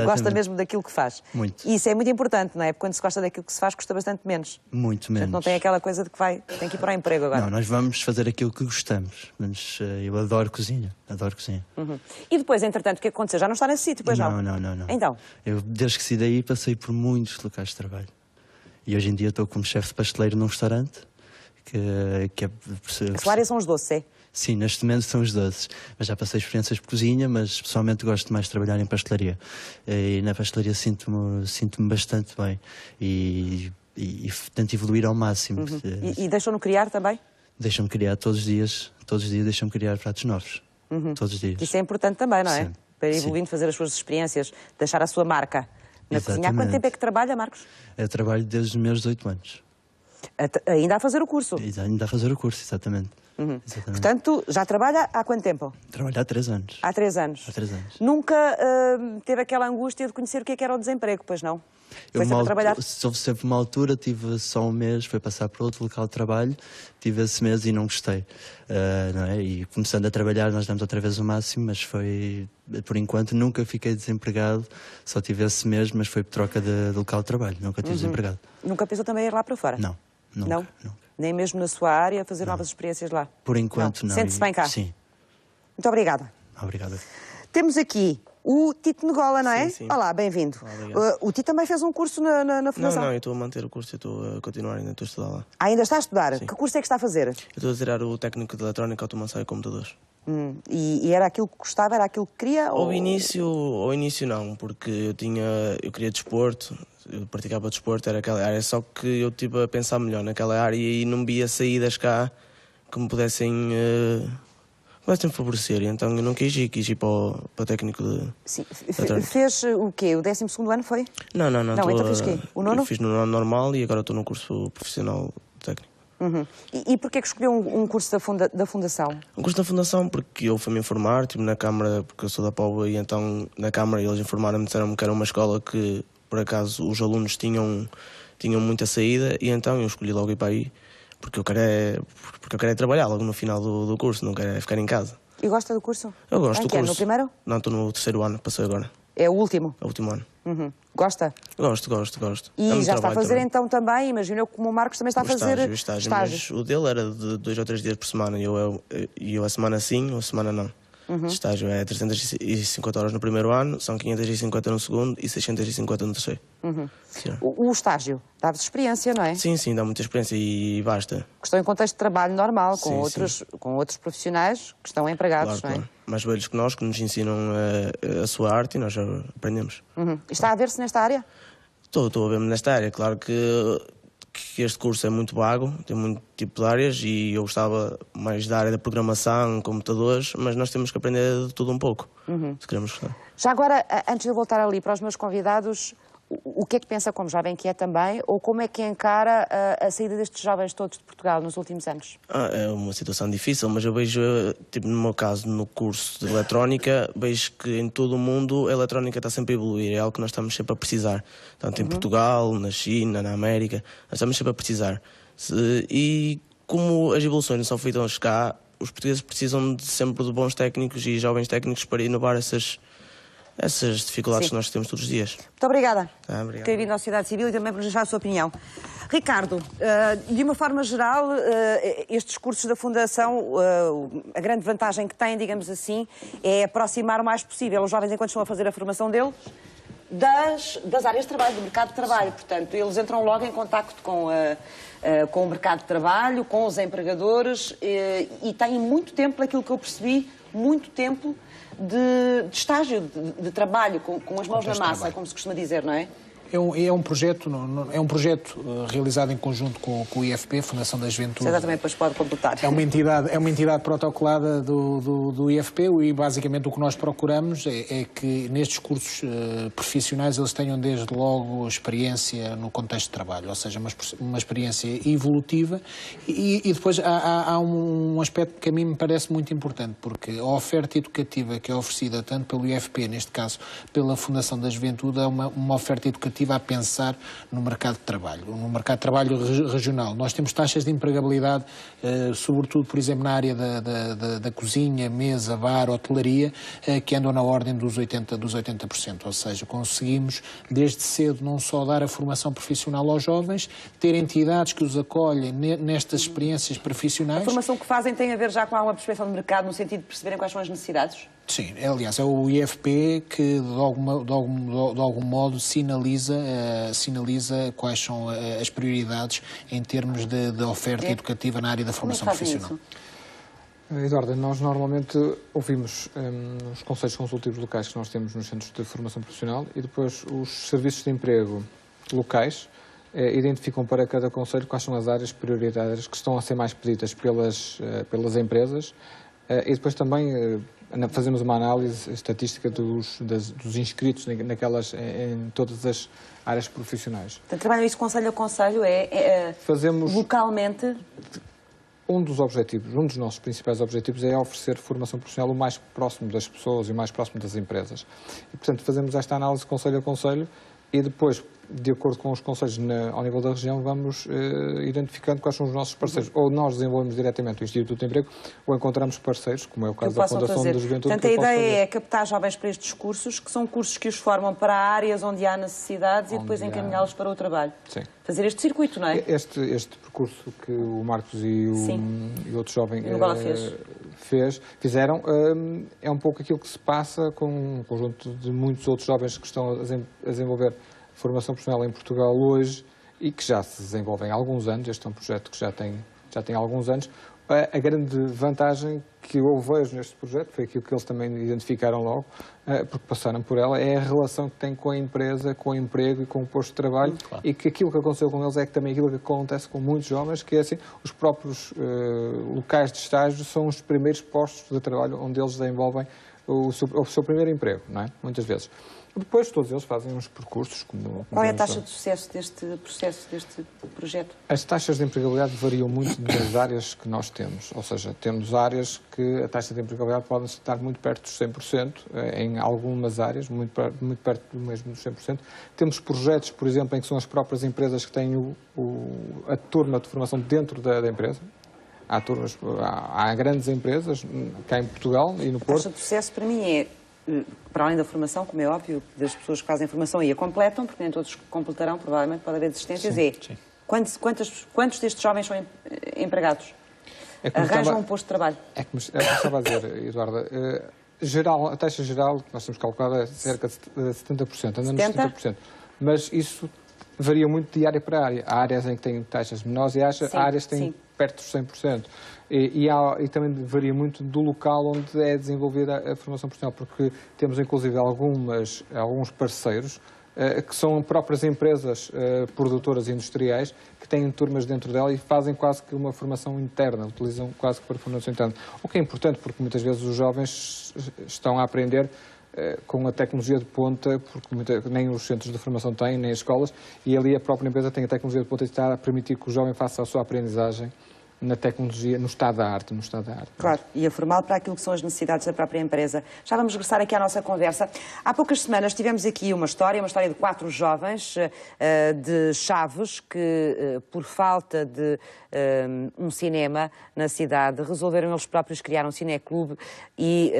Gosta mesmo daquilo que faz. Muito. E isso é muito importante, não é? Porque quando se gosta daquilo que se faz, custa bastante menos. Muito menos. Não tem aquela coisa de que tem que ir para o emprego agora. Não, nós vamos fazer aquilo que gostamos. Eu adoro cozinha, adoro cozinha. E depois, entretanto, o que aconteceu? Já não está nesse sítio, pois não? Não. Então? Eu, desde que saí daí, passei por muitos locais de trabalho. E hoje em dia estou como chefe de pasteleiro num restaurante que é... A sua área são os doces, é? Sim, neste momento são os doces. Mas já passei experiências por cozinha, mas pessoalmente gosto mais de trabalhar em pastelaria. E na pastelaria sinto-me bastante bem. E tento evoluir ao máximo. E deixam-no criar também? Deixam-me criar todos os dias deixam-me criar pratos novos. Todos os dias. Isso é importante também, não é? Sim. Para ir evoluindo, fazer as suas experiências, deixar a sua marca na cozinha. Há quanto tempo é que trabalha, Marcos? Eu trabalho desde os meus 18 anos. Ainda a fazer o curso? Ainda a fazer o curso, exatamente. Portanto, já trabalha há quanto tempo? Trabalho há 3 anos. Há 3 anos? Há 3 anos. Nunca teve aquela angústia de conhecer o que era o desemprego, pois não? Foi sempre a trabalhar? Houve sempre uma altura, tive só um mês, foi passar para outro local de trabalho, tive esse mês e não gostei. Não é? E começando a trabalhar, nós damos outra vez o máximo, mas foi, por enquanto, nunca fiquei desempregado, só tive esse mês, mas foi por troca de local de trabalho, nunca tive desempregado. Nunca pensou também ir lá para fora? Não, nunca. Nem mesmo na sua área, fazer novas experiências lá? Por enquanto, não. Sente-se bem cá? Sim. Muito obrigada. Obrigado. Temos aqui o Tito Negola, não é? Sim. Olá, bem-vindo. O Tito também fez um curso na Fundação? Não, eu estou a manter o curso, eu estou a continuar, ainda estou a estudar lá. Ainda está a estudar? Sim. Que curso é que está a fazer? Eu estou a tirar o técnico de eletrónica, automação e computadores. E era aquilo que gostava, era aquilo que queria? Ao início não, porque eu queria desporto, eu praticava desporto, era aquela área, só que eu estive a pensar melhor naquela área e não via saídas cá que me pudessem favorecer, então eu não quis ir para o técnico de... Sim. Fez o quê? O 12º ano foi? Não. Então fez o quê? O nono? Eu fiz no ano normal e agora estou no curso profissional técnico. E porquê que escolheu um curso da Fundação? Um curso da Fundação porque eu fui-me informar, estive na Câmara, porque eu sou da Póvoa, e então na Câmara eles informaram-me, disseram-me que era uma escola que, por acaso, os alunos tinham muita saída, e então eu escolhi logo ir para aí, porque eu quero trabalhar logo no final do curso, não quero ficar em casa. E gosta do curso? Eu gosto do curso. No primeiro? Não, estou no 3º ano, passei agora. É o último? É o último ano. Gosta? Gosto. E já está a fazer também. Então também, imagino eu, como o Marcos também está a fazer estágio. Mas o dele era de 2 ou 3 dias por semana, e eu a semana sim, ou a semana não. O estágio é 350 horas no primeiro ano, são 550 no segundo e 650 no terceiro. O estágio dá-vos experiência, não é? Sim, dá muita experiência e basta. Que estão em contexto de trabalho normal, com outros profissionais que estão empregados, não é? Claro. Mais velhos que nós, que nos ensinam a sua arte, e nós já aprendemos. Está a ver-se nesta área? Estou a ver-me nesta área. Claro que este curso é muito vago, tem muito tipo de áreas, e eu gostava mais da área da programação, computadores, mas nós temos que aprender de tudo um pouco, se queremos gostar. Já agora, antes de eu voltar ali para os meus convidados, o que é que pensa, como jovem que é também, ou como é que encara a saída destes jovens todos de Portugal nos últimos anos? É uma situação difícil, mas eu vejo, tipo, no meu caso, no curso de eletrónica, vejo que em todo o mundo a eletrónica está sempre a evoluir, é algo que nós estamos sempre a precisar. Tanto em Portugal, na China, na América, nós estamos sempre a precisar. E como as evoluções não são feitas cá, os portugueses precisam sempre de bons técnicos e jovens técnicos para inovar essas dificuldades que nós temos todos os dias. Muito obrigada por ter vindo à Sociedade Civil e também por deixar a sua opinião. Ricardo, de uma forma geral, estes cursos da Fundação, a grande vantagem que têm, digamos assim, é aproximar o mais possível os jovens, enquanto estão a fazer a formação deles, das áreas de trabalho, do mercado de trabalho. Portanto, eles entram logo em contacto com o mercado de trabalho, com os empregadores, e têm muito tempo, aquilo que eu percebi, muito tempo de estágio, de trabalho, com as mãos na massa, como se costuma dizer, não é? É um projeto realizado em conjunto com o IFP, Fundação da Juventude. Você também depois pode completar. É uma entidade protocolada do IFP, e basicamente o que nós procuramos é que nestes cursos profissionais eles tenham desde logo experiência no contexto de trabalho, ou seja, uma experiência evolutiva, e depois há um aspecto que a mim me parece muito importante, porque a oferta educativa que é oferecida tanto pelo IFP, neste caso pela Fundação da Juventude, é uma oferta educativa alternativa a pensar no mercado de trabalho, no mercado de trabalho regional. Nós temos taxas de empregabilidade, sobretudo, por exemplo, na área da cozinha, mesa, bar, hotelaria, que andam na ordem dos 80%. Ou seja, conseguimos, desde cedo, não só dar a formação profissional aos jovens, ter entidades que os acolhem nestas experiências profissionais. A formação que fazem tem a ver já com uma perspectiva de mercado, no sentido de perceberem quais são as necessidades? Sim, aliás, é o IFP que de algum modo sinaliza quais são as prioridades em termos de oferta educativa na área da formação profissional. Eduardo, nós normalmente ouvimos os conselhos consultivos locais que nós temos nos centros de formação profissional e depois os serviços de emprego locais identificam para cada conselho quais são as áreas prioritárias que estão a ser mais pedidas pelas empresas e depois também fazemos uma análise estatística dos inscritos em todas as áreas profissionais. Então, trabalham isso conselho a conselho? Fazemos localmente? Um dos nossos principais objetivos é oferecer formação profissional o mais próximo das pessoas e o mais próximo das empresas. E, portanto, fazemos esta análise conselho a conselho e depois, de acordo com os conselhos ao nível da região, vamos identificando quais são os nossos parceiros. Ou nós desenvolvemos diretamente o Instituto de Emprego, ou encontramos parceiros, como é o caso da Fundação da Juventude. Portanto, a ideia é captar jovens para estes cursos, que são cursos que os formam para áreas onde há necessidades e depois encaminhá-los para o trabalho. Sim. Fazer este circuito, não é? Este percurso que o Marcos e outro jovem fizeram é um pouco aquilo que se passa com um conjunto de muitos outros jovens que estão a desenvolver formação profissional em Portugal hoje e que já se desenvolvem há alguns anos. Este é um projeto que já tem alguns anos. A grande vantagem que eu vejo neste projeto, foi aquilo que eles também identificaram logo, porque passaram por ela, é a relação que tem com a empresa, com o emprego e com o posto de trabalho, e que aquilo que aconteceu com eles é que também aquilo que acontece com muitos jovens, que é assim, os próprios locais de estágio são os primeiros postos de trabalho onde eles desenvolvem o seu primeiro emprego, não é? Muitas vezes. Depois, todos eles fazem uns percursos. Qual é a taxa de sucesso deste projeto? As taxas de empregabilidade variam muito das áreas que nós temos. Ou seja, temos áreas que a taxa de empregabilidade pode estar muito perto dos 100%, em algumas áreas, muito perto do mesmo dos 100%. Temos projetos, por exemplo, em que são as próprias empresas que têm a turma de formação dentro da empresa. Há grandes empresas, cá em Portugal e no Porto. A taxa de sucesso, para mim, é... para além da formação, como é óbvio, das pessoas que fazem formação e a completam, porque nem todos completarão, provavelmente pode haver desistências, sim. Quantos destes jovens são empregados? Arranjam um posto de trabalho? É como estava a dizer, Eduarda, a taxa geral que nós temos calculado é cerca de 70%, andamos 70%, mas isso varia muito de área para área. Há áreas em que têm taxas menores e há áreas que têm perto dos 100%. E também varia muito do local onde é desenvolvida a formação profissional, porque temos inclusive alguns parceiros que são próprias empresas produtoras industriais que têm turmas dentro dela e fazem quase que uma formação interna, utilizam quase que para formação interna. O que é importante, porque muitas vezes os jovens estão a aprender com a tecnologia de ponta, porque nem os centros de formação têm, nem as escolas, e ali a própria empresa tem a tecnologia de ponta e está a permitir que o jovem faça a sua aprendizagem na tecnologia, no estado da arte. Claro, e a formá-lo para aquilo que são as necessidades da própria empresa. Já vamos regressar aqui à nossa conversa. Há poucas semanas tivemos aqui uma história de 4 jovens de Chaves que, por falta de um cinema na cidade, resolveram eles próprios criar um cineclube e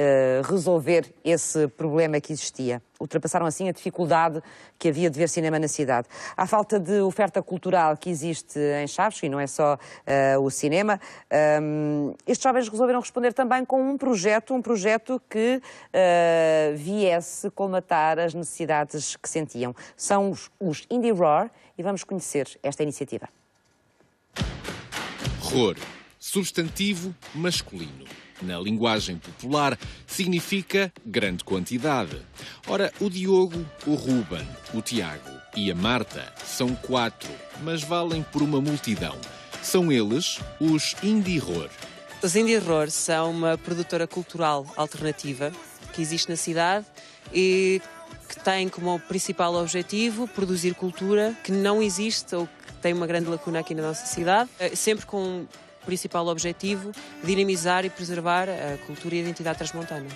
resolver esse problema que existia. Ultrapassaram assim a dificuldade que havia de ver cinema na cidade. À falta de oferta cultural que existe em Chaves, e não é só o cinema, estes jovens resolveram responder também com um projeto que viesse colmatar as necessidades que sentiam. São os Indie Roar e vamos conhecer esta iniciativa. Roar, substantivo masculino. Na linguagem popular, significa grande quantidade. Ora, o Diogo, o Ruben, o Tiago e a Marta são 4, mas valem por uma multidão. São eles os Indie Roar. Os Indie Roar são uma produtora cultural alternativa que existe na cidade e que tem como principal objetivo produzir cultura que não existe ou que tem uma grande lacuna aqui na nossa cidade, sempre com principal objetivo, dinamizar e preservar a cultura e a identidade transmontana.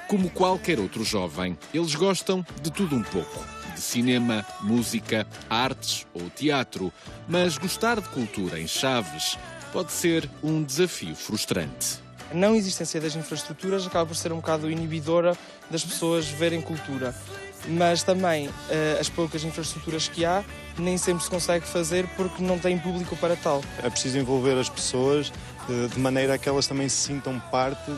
Como qualquer outro jovem, eles gostam de tudo um pouco. de cinema, música, artes ou teatro. Mas gostar de cultura em Chaves pode ser um desafio frustrante. A não existência das infraestruturas acaba por ser um bocado inibidora das pessoas verem cultura. Mas também as poucas infraestruturas que há nem sempre se consegue fazer porque não tem público para tal. É preciso envolver as pessoas de maneira a que elas também se sintam parte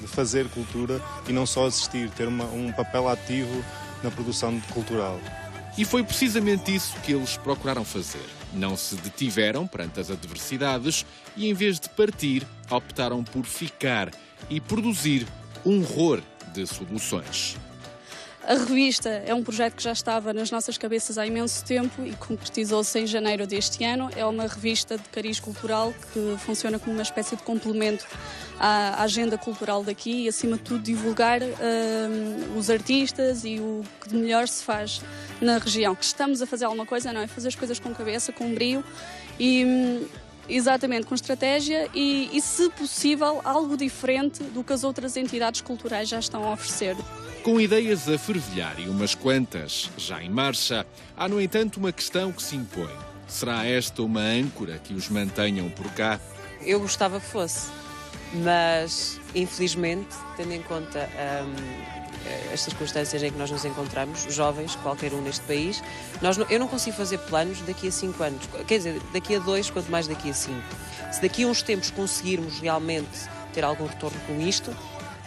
de fazer cultura e não só assistir, ter um papel ativo na produção cultural. E foi precisamente isso que eles procuraram fazer. Não se detiveram perante as adversidades e, em vez de partir, optaram por ficar e produzir um horror de soluções. A revista é um projeto que já estava nas nossas cabeças há imenso tempo e concretizou-se em janeiro deste ano. É uma revista de cariz cultural que funciona como uma espécie de complemento à agenda cultural daqui e, acima de tudo, divulgar os artistas e o que de melhor se faz na região. Estamos a fazer alguma coisa, não é? Fazer as coisas com cabeça, com brio e... exatamente, com estratégia e, se possível, algo diferente do que as outras entidades culturais já estão a oferecer. Com ideias a fervilhar e umas quantas já em marcha, há, no entanto, uma questão que se impõe. Será esta uma âncora que os mantenham por cá? Eu gostava que fosse, mas, infelizmente, tendo em conta as circunstâncias em que nós nos encontramos, jovens, qualquer um neste país, eu não consigo fazer planos daqui a 5 anos. Quer dizer, daqui a 2, quanto mais daqui a 5. Se daqui a uns tempos conseguirmos realmente ter algum retorno com isto,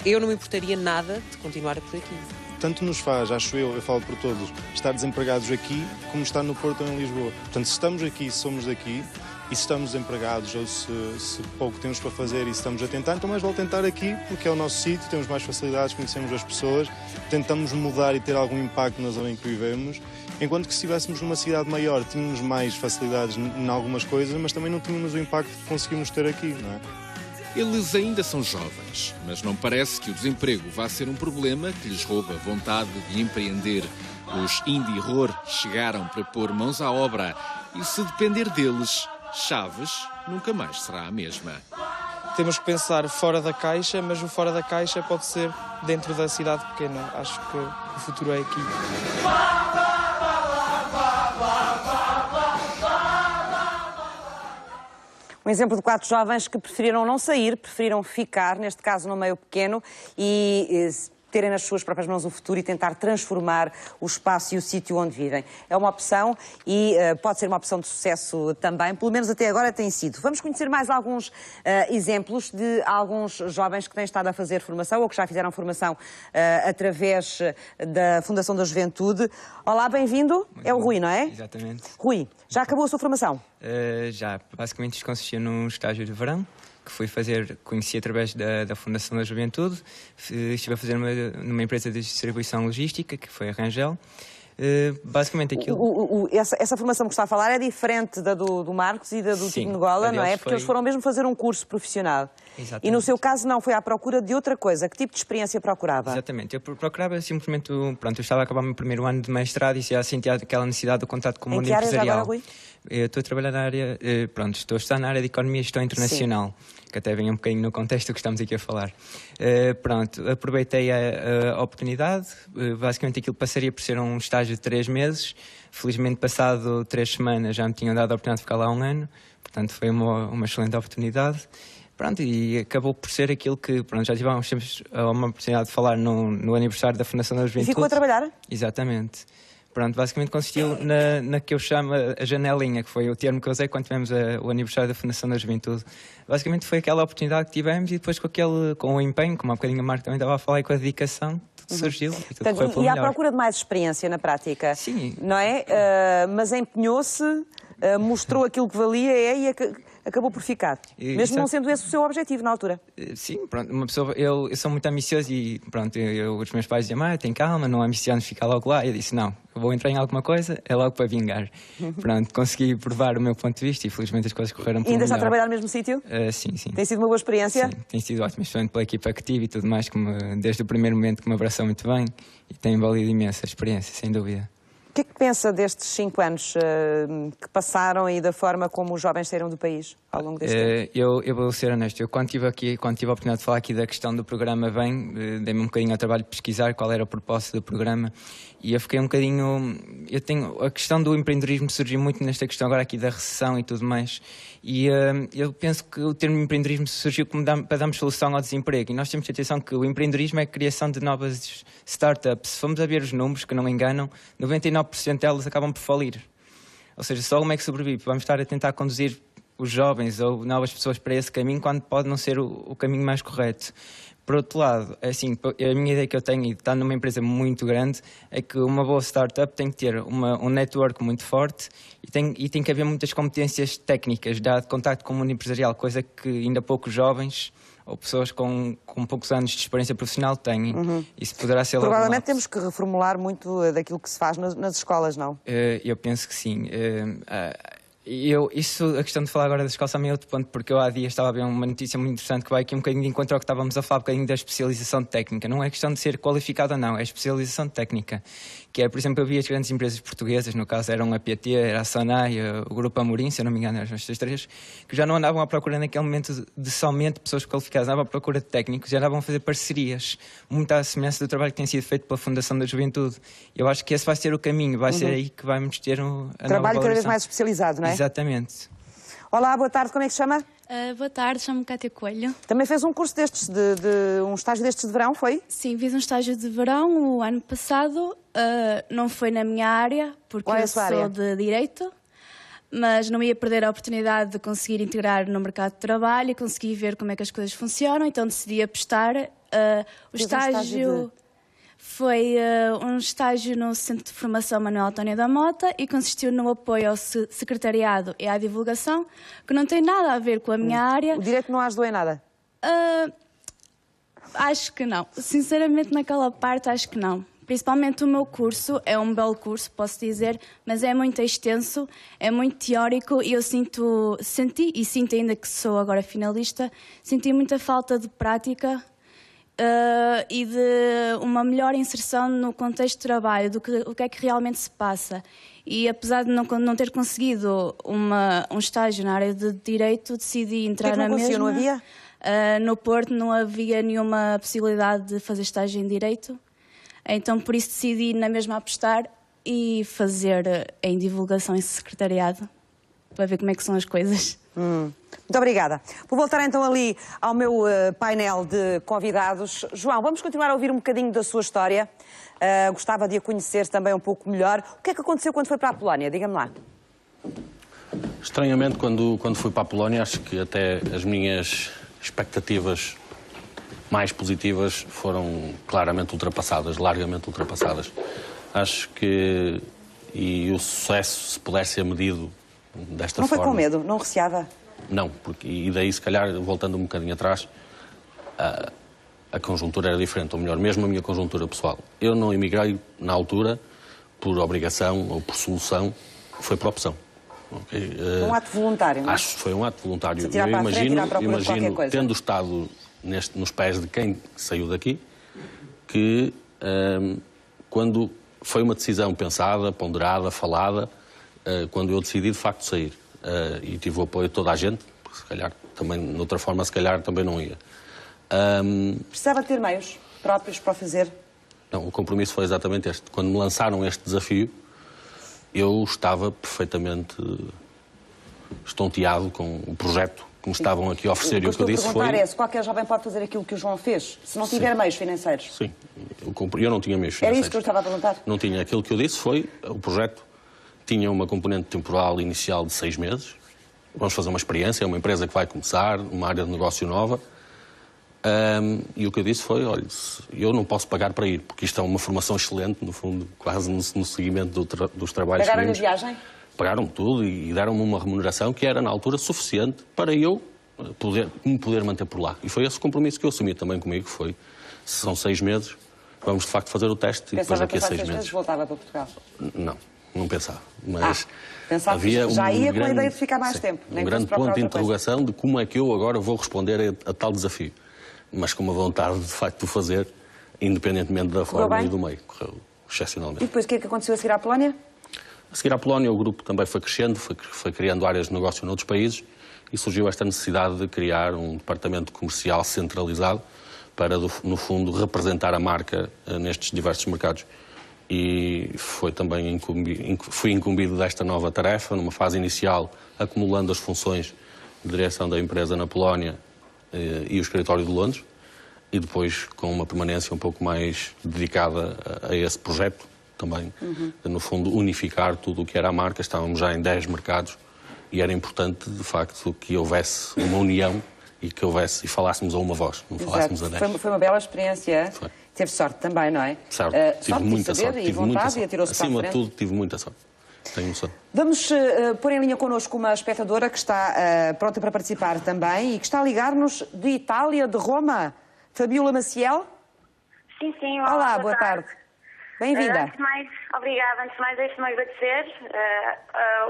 eu não me importaria nada de continuar por aqui. Tanto nos faz, acho eu falo por todos, estar desempregados aqui como estar no Porto ou em Lisboa. Portanto, se estamos aqui, se somos daqui, e se estamos desempregados ou se pouco temos para fazer e estamos a tentar, então mais vale tentar aqui, porque é o nosso sítio, temos mais facilidades, conhecemos as pessoas, tentamos mudar e ter algum impacto na zona em que vivemos, enquanto que se estivéssemos numa cidade maior, tínhamos mais facilidades em algumas coisas, mas também não tínhamos o impacto que conseguimos ter aqui, não é? Eles ainda são jovens, mas não parece que o desemprego vá ser um problema que lhes rouba a vontade de empreender. Os Indie Horror chegaram para pôr mãos à obra e, se depender deles, Chaves nunca mais será a mesma. Temos que pensar fora da caixa, mas o fora da caixa pode ser dentro da cidade pequena. Acho que o futuro é aqui. Um exemplo de 4 jovens que preferiram não sair, preferiram ficar, neste caso no meio pequeno, e terem nas suas próprias mãos o futuro e tentar transformar o espaço e o sítio onde vivem. É uma opção e pode ser uma opção de sucesso também, pelo menos até agora tem sido. Vamos conhecer mais alguns exemplos de alguns jovens que têm estado a fazer formação ou que já fizeram formação através da Fundação da Juventude. Olá, bem-vindo. É o Rui, não é? Exatamente. Rui, já acabou a sua formação? Já. Basicamente isto consistia num estágio de verão, que fui conheci através da Fundação da Juventude. Estive a fazer numa empresa de distribuição logística, que foi a Rangel. Basicamente aquilo... Essa formação que está a falar é diferente da do Marcos e da do Tiago Negola, não é? Porque eles foram mesmo fazer um curso profissional. Exatamente. E no seu caso não, foi à procura de outra coisa. Que tipo de experiência procurava? Exatamente. Eu procurava simplesmente... Pronto, eu estava a acabar o meu primeiro ano de mestrado e já sentia aquela necessidade do contato com o mundo empresarial. Em que área já agora, Rui? Eu estou a trabalhar na área... estou a estar na área de Economia e Gestão Internacional. Sim. Que até vem um bocadinho no contexto que estamos aqui a falar. Aproveitei a oportunidade. Basicamente aquilo passaria por ser um estágio de 3 meses. Felizmente, passado 3 semanas, já me tinham dado a oportunidade de ficar lá 1 ano. Portanto, foi uma excelente oportunidade. E acabou por ser aquilo que... já tivemos uma oportunidade de falar no aniversário da Fundação da Juventude. E ficou a trabalhar? Exatamente. Basicamente consistiu na que eu chamo a janelinha, que foi o termo que eu usei quando tivemos o aniversário da Fundação da Juventude. Basicamente foi aquela oportunidade que tivemos e depois com o empenho, como há bocadinho a Marta também estava a falar, e com a dedicação, tudo surgiu. E tudo foi pelo melhor. À procura de mais experiência na prática. Sim. Não é? Mas empenhou-se, mostrou aquilo que valia e acabou por ficar. Mesmo não sendo esse o seu objetivo na altura. Sim, uma pessoa... Eu sou muito ambicioso e os meus pais diziam, tem calma, não é ambicioso ficar logo lá. E eu disse, não, eu vou entrar em alguma coisa, é logo para vingar. Consegui provar o meu ponto de vista e felizmente as coisas correram pelo melhor. Ainda está a trabalhar no mesmo sítio? Sim. Tem sido uma boa experiência? Sim, tem sido ótimo, especialmente pela equipa que tive e tudo mais, desde o primeiro momento que me abraçou muito bem e tem valido imensa experiência, sem dúvida. O que é que pensa destes 5 anos que passaram e da forma como os jovens saíram do país? ao longo deste tempo? Eu vou ser honesto. Quando tive a oportunidade de falar aqui da questão do programa Vem, dei-me um bocadinho ao trabalho de pesquisar qual era o propósito do programa e eu fiquei um bocadinho... A questão do empreendedorismo surgiu muito nesta questão agora aqui da recessão e tudo mais. E eu penso que o termo empreendedorismo surgiu para darmos solução ao desemprego. E nós temos que ter atenção que o empreendedorismo é a criação de novas startups. Se formos a ver os números, que não enganam, 99% delas acabam por falir. Ou seja, só uma é que sobrevive. Vamos estar a tentar conduzir os jovens ou novas pessoas para esse caminho quando pode não ser o caminho mais correto. Por outro lado, assim, a minha ideia que eu tenho, e estar numa empresa muito grande, é que uma boa startup tem que ter um network muito forte e tem que haver muitas competências técnicas, de contacto com o mundo empresarial, coisa que ainda poucos jovens ou pessoas com poucos anos de experiência profissional têm. Isso poderá ser... Provavelmente temos que reformular muito daquilo que se faz nas escolas, não? Eu penso que sim. A questão de falar agora das escolas também é outro ponto, porque eu há dias estava a ver uma notícia muito interessante que vai aqui um bocadinho de encontro ao que estávamos a falar, um bocadinho da especialização técnica. Não é questão de ser qualificado ou não, é especialização técnica. Que é, por exemplo, eu vi as grandes empresas portuguesas, no caso eram a PT, era a Sonai, o Grupo Amorim, se eu não me engano, eram estas três, que já não andavam à procura naquele momento de somente pessoas qualificadas, andavam à procura de técnicos, já andavam a fazer parcerias, muito à semelhança do trabalho que tem sido feito pela Fundação da Juventude. Eu acho que esse vai ser o caminho, vai ser aí que vamos ter a trabalho cada vez mais especializado, não é? Exatamente. Olá, boa tarde, como é que se chama? Boa tarde, chamo-me Cátia Coelho. Também fez um curso destes, um estágio destes de verão, foi? Sim, fiz um estágio de verão o ano passado, não foi na minha área, porque eu sou de Direito, mas não ia perder a oportunidade de conseguir integrar no mercado de trabalho e conseguir ver como é que as coisas funcionam, então decidi apostar. O estágio... Foi um estágio no Centro de Formação Manuel António da Mota e consistiu no apoio ao secretariado e à divulgação, que não tem nada a ver com a minha área. O direito não ajudou em nada? Acho que não. Sinceramente, naquela parte, acho que não. Principalmente o meu curso, é um belo curso, posso dizer, mas é muito extenso, é muito teórico e eu senti, e sinto ainda que sou agora finalista, senti muita falta de prática e de uma melhor inserção no contexto de trabalho, o que é que realmente se passa. E apesar de não ter conseguido um estágio na área de Direito, decidi entrar na mesma. Não havia? No Porto não havia nenhuma possibilidade de fazer estágio em Direito, então por isso decidi na mesma apostar e fazer em divulgação e secretariado, para ver como é que são as coisas. Muito obrigada. Vou voltar então ali ao meu painel de convidados. João, vamos continuar a ouvir um bocadinho da sua história. Gostava de a conhecer também um pouco melhor. O que é que aconteceu quando foi para a Polónia? Diga-me lá. Estranhamente, quando fui para a Polónia, acho que até as minhas expectativas mais positivas foram claramente ultrapassadas, largamente ultrapassadas. Acho que o sucesso, se puder ser medido desta forma... Não foi com medo? Não receava? Não, e daí, se calhar, voltando um bocadinho atrás, a conjuntura era diferente, ou melhor, mesmo a minha conjuntura pessoal. Eu não emigrei na altura por obrigação ou por solução, foi por opção. Okay? Um ato voluntário, não é? Acho que foi um ato voluntário. Eu imagino tendo estado nos pés de quem saiu daqui, que quando foi uma decisão pensada, ponderada, falada, quando eu decidi de facto sair e tive o apoio de toda a gente, porque se calhar também, de outra forma, se calhar também não ia. Precisava ter meios próprios para o fazer? Não, o compromisso foi exatamente este. Quando me lançaram este desafio, eu estava perfeitamente estonteado com o projeto que me estavam aqui a oferecer. O que eu disse foi... perguntar é se qualquer jovem pode fazer aquilo que o João fez, se não tiver meios financeiros. Sim, eu não tinha meios financeiros. Era isso que eu estava a perguntar? Não tinha. Aquilo que eu disse foi, o projeto tinha uma componente temporal inicial de 6 meses. Vamos fazer uma experiência, é uma empresa que vai começar, uma área de negócio nova. E o que eu disse foi, olha, eu não posso pagar para ir, porque isto é uma formação excelente, no fundo, quase no seguimento dos trabalhos. Pagaram-lhe a viagem? Pagaram-me tudo e deram-me uma remuneração que era, na altura, suficiente para eu me poder manter por lá. E foi esse o compromisso que eu assumi também comigo, foi, se são 6 meses, vamos de facto fazer o teste e depois daqui a 6 meses voltava para Portugal? Não pensava. Mas havia já ia com a ideia de ficar mais tempo. Um grande ponto de interrogação de como é que eu agora vou responder a tal desafio. Mas com uma vontade, de facto, de fazer, independentemente da forma e do meio. Correu excepcionalmente. E depois o que é que aconteceu a seguir à Polónia? A seguir à Polónia, o grupo também foi crescendo, foi criando áreas de negócio noutros países e surgiu esta necessidade de criar um departamento comercial centralizado para, no fundo, representar a marca nestes diversos mercados. E fui incumbido desta nova tarefa, numa fase inicial, acumulando as funções de direção da empresa na Polónia e o escritório de Londres, e depois com uma permanência um pouco mais dedicada a esse projeto, também, no fundo, unificar tudo o que era a marca. Estávamos já em 10 mercados e era importante, de facto, que houvesse uma união e falássemos a uma voz, não falássemos a 10. Foi uma bela experiência. Foi. Teve sorte também, não é? Certo, tive muita sorte. E vontade, e atirou-se para a Acima frente. de tudo, tive muita sorte. Tenho noção. Vamos pôr em linha connosco uma espectadora que está pronta para participar também e que está a ligar-nos de Itália, de Roma. Fabiola Maciel? Sim, sim. Olá, boa tarde. Bem-vinda. Antes de mais, obrigada. Antes de mais, deixe-me agradecer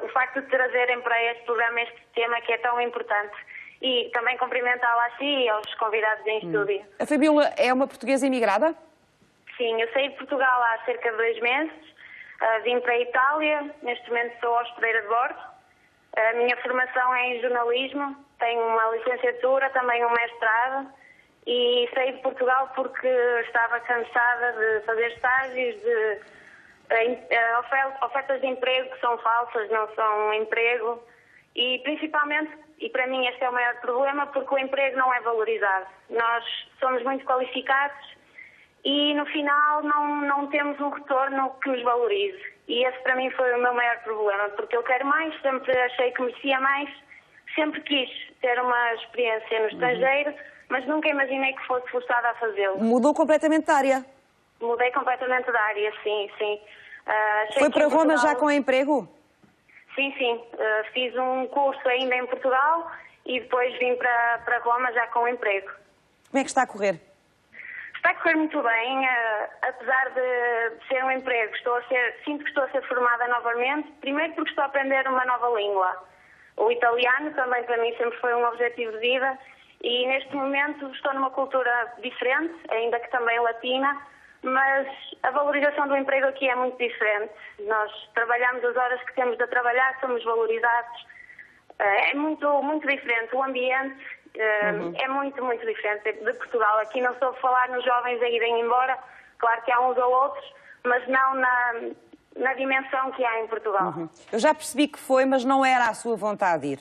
o facto de trazerem para este programa este tema que é tão importante. E também cumprimentá-la a si e aos convidados em estúdio. A Fabiola é uma portuguesa imigrada? Sim, eu saí de Portugal há cerca de 2 meses. Vim para a Itália. Neste momento sou hospedeira de bordo. A minha formação é em jornalismo. Tenho uma licenciatura, também um mestrado. E saí de Portugal porque estava cansada de fazer estágios, de ofertas de emprego que são falsas, não são um emprego. E principalmente, e para mim este é o maior problema, porque o emprego não é valorizado. Nós somos muito qualificados e no final não temos um retorno que nos valorize. E esse para mim foi o meu maior problema, porque eu quero mais, sempre achei que merecia mais, sempre quis ter uma experiência no estrangeiro, mas nunca imaginei que fosse forçada a fazê-lo. Mudou completamente de área? Mudei completamente de área, sim, sim. Foi para Roma já com emprego? Sim, sim. Fiz um curso ainda em Portugal e depois vim para Roma já com emprego. Como é que está a correr? Está a correr muito bem, apesar de ser um emprego. Sinto que estou a ser formada novamente, primeiro porque estou a aprender uma nova língua. O italiano também para mim sempre foi um objetivo de vida e neste momento estou numa cultura diferente, ainda que também latina, mas a valorização do emprego aqui é muito diferente. Nós trabalhamos as horas que temos de trabalhar, somos valorizados. É muito, muito diferente. O ambiente é muito, muito diferente de Portugal. Aqui não estou a falar nos jovens a irem embora, claro que há uns ou outros, mas não na dimensão que há em Portugal. Eu já percebi que foi, mas não era a sua vontade de ir,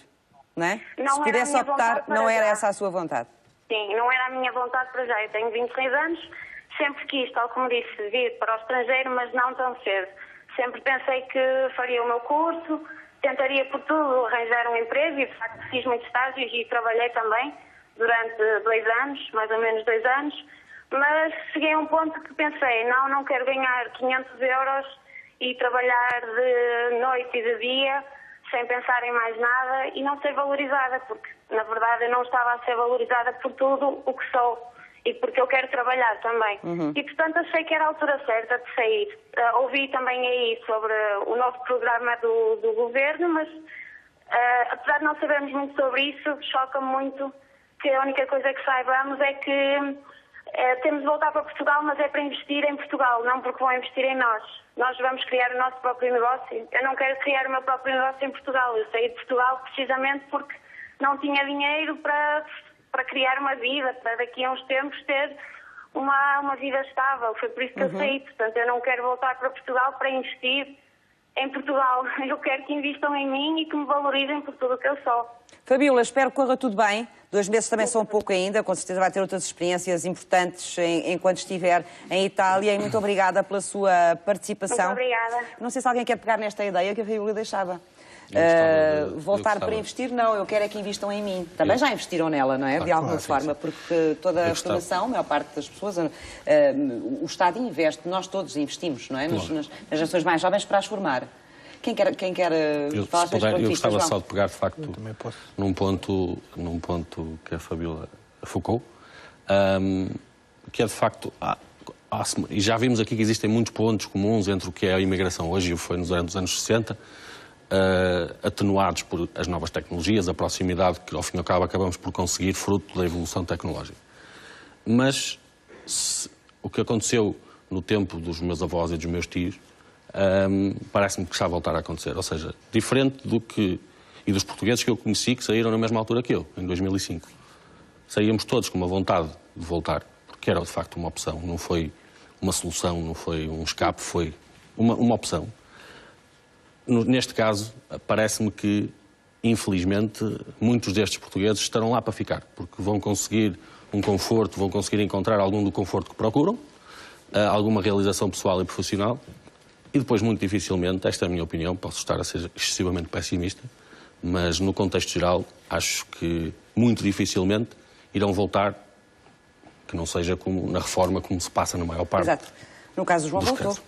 não é? Não. Se pudesse optar, não era essa a sua vontade? Sim, não era a minha vontade para já. Eu tenho 26 anos, sempre quis, tal como disse, vir para o estrangeiro, mas não tão cedo. Sempre pensei que faria o meu curso, tentaria por tudo arranjar um emprego e de facto fiz muitos estágios e trabalhei também durante 2 anos, mais ou menos 2 anos, mas cheguei a um ponto que pensei, não quero ganhar 500 euros e trabalhar de noite e de dia sem pensar em mais nada e não ser valorizada, porque na verdade eu não estava a ser valorizada por tudo o que sou e porque eu quero trabalhar também. E portanto achei que era a altura certa de sair. Ouvi também aí sobre o novo programa do governo, mas apesar de não sabermos muito sobre isso, choca-me muito que a única coisa que saibamos é que temos de voltar para Portugal, mas é para investir em Portugal, não porque vão investir em nós. Nós vamos criar o nosso próprio negócio. Eu não quero criar o meu próprio negócio em Portugal. Eu saí de Portugal precisamente porque não tinha dinheiro para criar uma vida, para daqui a uns tempos ter uma vida estável. Foi por isso que eu saí. Portanto, eu não quero voltar para Portugal para investir em Portugal. Eu quero que invistam em mim e que me valorizem por tudo o que eu sou. Fabiola, espero que corra tudo bem. 2 meses também são pouco ainda, com certeza vai ter outras experiências importantes enquanto estiver em Itália e muito obrigada pela sua participação. Muito obrigada. Não sei se alguém quer pegar nesta ideia que a Fabiola deixava. Voltar para investir, não, eu quero é que invistam em mim. Também já investiram nela, não é? De alguma forma, porque toda a formação, a maior parte das pessoas, o Estado investe, nós todos investimos, não é? Nas gerações mais jovens para as formar. Quem quer falar sobre eu gostava só de pegar, de facto, num ponto que a Fabiola focou, que é, de facto, e já vimos aqui que existem muitos pontos comuns entre o que é a imigração hoje e o que foi nos anos 60, atenuados por as novas tecnologias, a proximidade que, ao fim e ao cabo, acabamos por conseguir fruto da evolução tecnológica. Mas o que aconteceu no tempo dos meus avós e dos meus tios, parece-me que está a voltar a acontecer. Ou seja, diferente do que e dos portugueses que eu conheci que saíram na mesma altura que eu, em 2005. Saíamos todos com uma vontade de voltar, porque era de facto uma opção, não foi uma solução, não foi um escape, foi uma opção. Neste caso, parece-me que, infelizmente, muitos destes portugueses estarão lá para ficar, porque vão conseguir um conforto, vão conseguir encontrar algum do conforto que procuram, alguma realização pessoal e profissional, e depois, muito dificilmente, esta é a minha opinião, posso estar a ser excessivamente pessimista, mas no contexto geral, acho que muito dificilmente irão voltar, que não seja como na reforma, como se passa na maior parte. Exato. No caso do João voltou.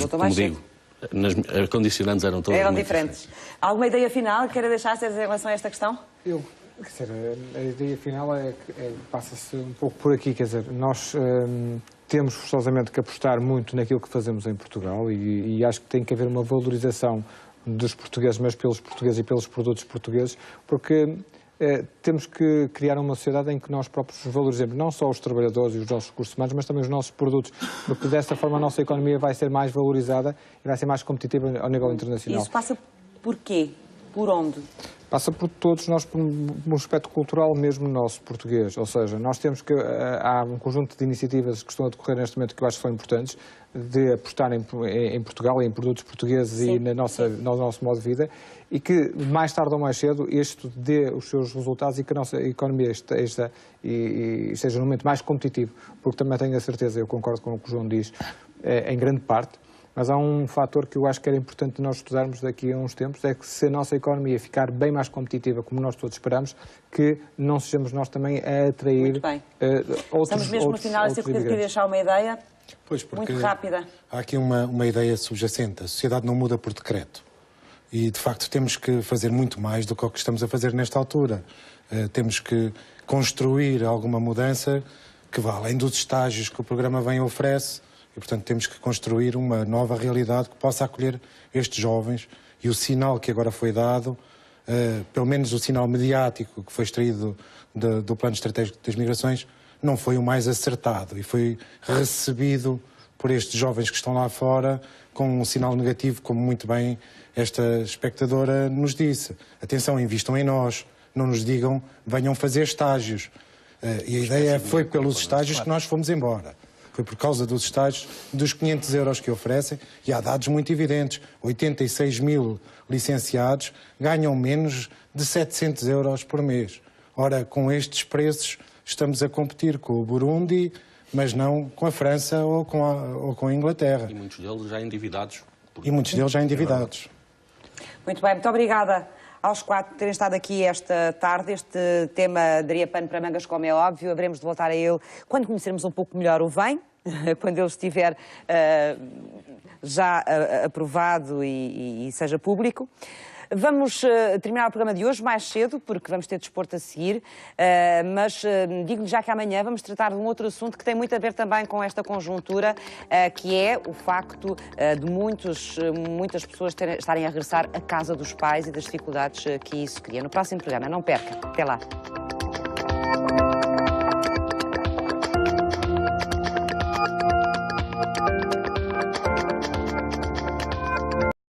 Como digo, as condicionantes eram todas eram diferentes. Alguma ideia final que queira deixar em relação a esta questão? Quer dizer, a ideia final passa-se um pouco por aqui, quer dizer, nós temos forçosamente que apostar muito naquilo que fazemos em Portugal e acho que tem que haver uma valorização dos portugueses, mas pelos portugueses e pelos produtos portugueses, porque temos que criar uma sociedade em que nós próprios valorizemos não só os trabalhadores e os nossos recursos humanos, mas também os nossos produtos, porque dessa forma a nossa economia vai ser mais valorizada e vai ser mais competitiva ao nível internacional. Isso passa por quê? Por onde? Passa por todos nós, por um aspecto cultural mesmo nosso, português. Ou seja, nós temos que... Há um conjunto de iniciativas que estão a decorrer neste momento que eu acho que são importantes, de apostar em Portugal, em produtos portugueses e no nosso modo de vida, e que mais tarde ou mais cedo isto dê os seus resultados e que a nossa economia esteja num momento mais competitivo. Porque também tenho a certeza, eu concordo com o que o João diz, em grande parte, mas há um fator que eu acho que era importante nós estudarmos daqui a uns tempos, é que se a nossa economia ficar bem mais competitiva, como nós todos esperamos, que não sejamos nós também a atrair outros. Estamos mesmo no final, eu queria deixar uma ideia muito rápida. Há aqui uma ideia subjacente. A sociedade não muda por decreto. E, de facto, temos que fazer muito mais do que o que estamos a fazer nesta altura. Temos que construir alguma mudança que vá além dos estágios que o programa vem e oferece. E, portanto, temos que construir uma nova realidade que possa acolher estes jovens. E o sinal que agora foi dado, pelo menos o sinal mediático que foi extraído do Plano Estratégico das Migrações, não foi o mais acertado. E foi recebido por estes jovens que estão lá fora com um sinal negativo, como muito bem esta espectadora nos disse. Atenção, invistam em nós. Não nos digam, venham fazer estágios. E a ideia foi pelos estágios que nós fomos embora. Foi por causa dos estágios, dos 500 euros que oferecem, e há dados muito evidentes. 86 mil licenciados ganham menos de 700 euros por mês. Ora, com estes preços, estamos a competir com o Burundi, mas não com a França ou com a Inglaterra. E muitos deles já endividados. Muito bem, muito obrigada aos quatro por terem estado aqui esta tarde. Este tema daria pano para mangas, como é óbvio. Haveremos de voltar a ele quando conhecermos um pouco melhor o VEM, quando ele estiver já aprovado e seja público. Vamos terminar o programa de hoje mais cedo, porque vamos ter desporto a seguir, mas digo-lhe já que amanhã vamos tratar de um outro assunto que tem muito a ver também com esta conjuntura, que é o facto de muitas pessoas estarem a regressar à casa dos pais e das dificuldades que isso cria. No próximo programa, não perca. Até lá.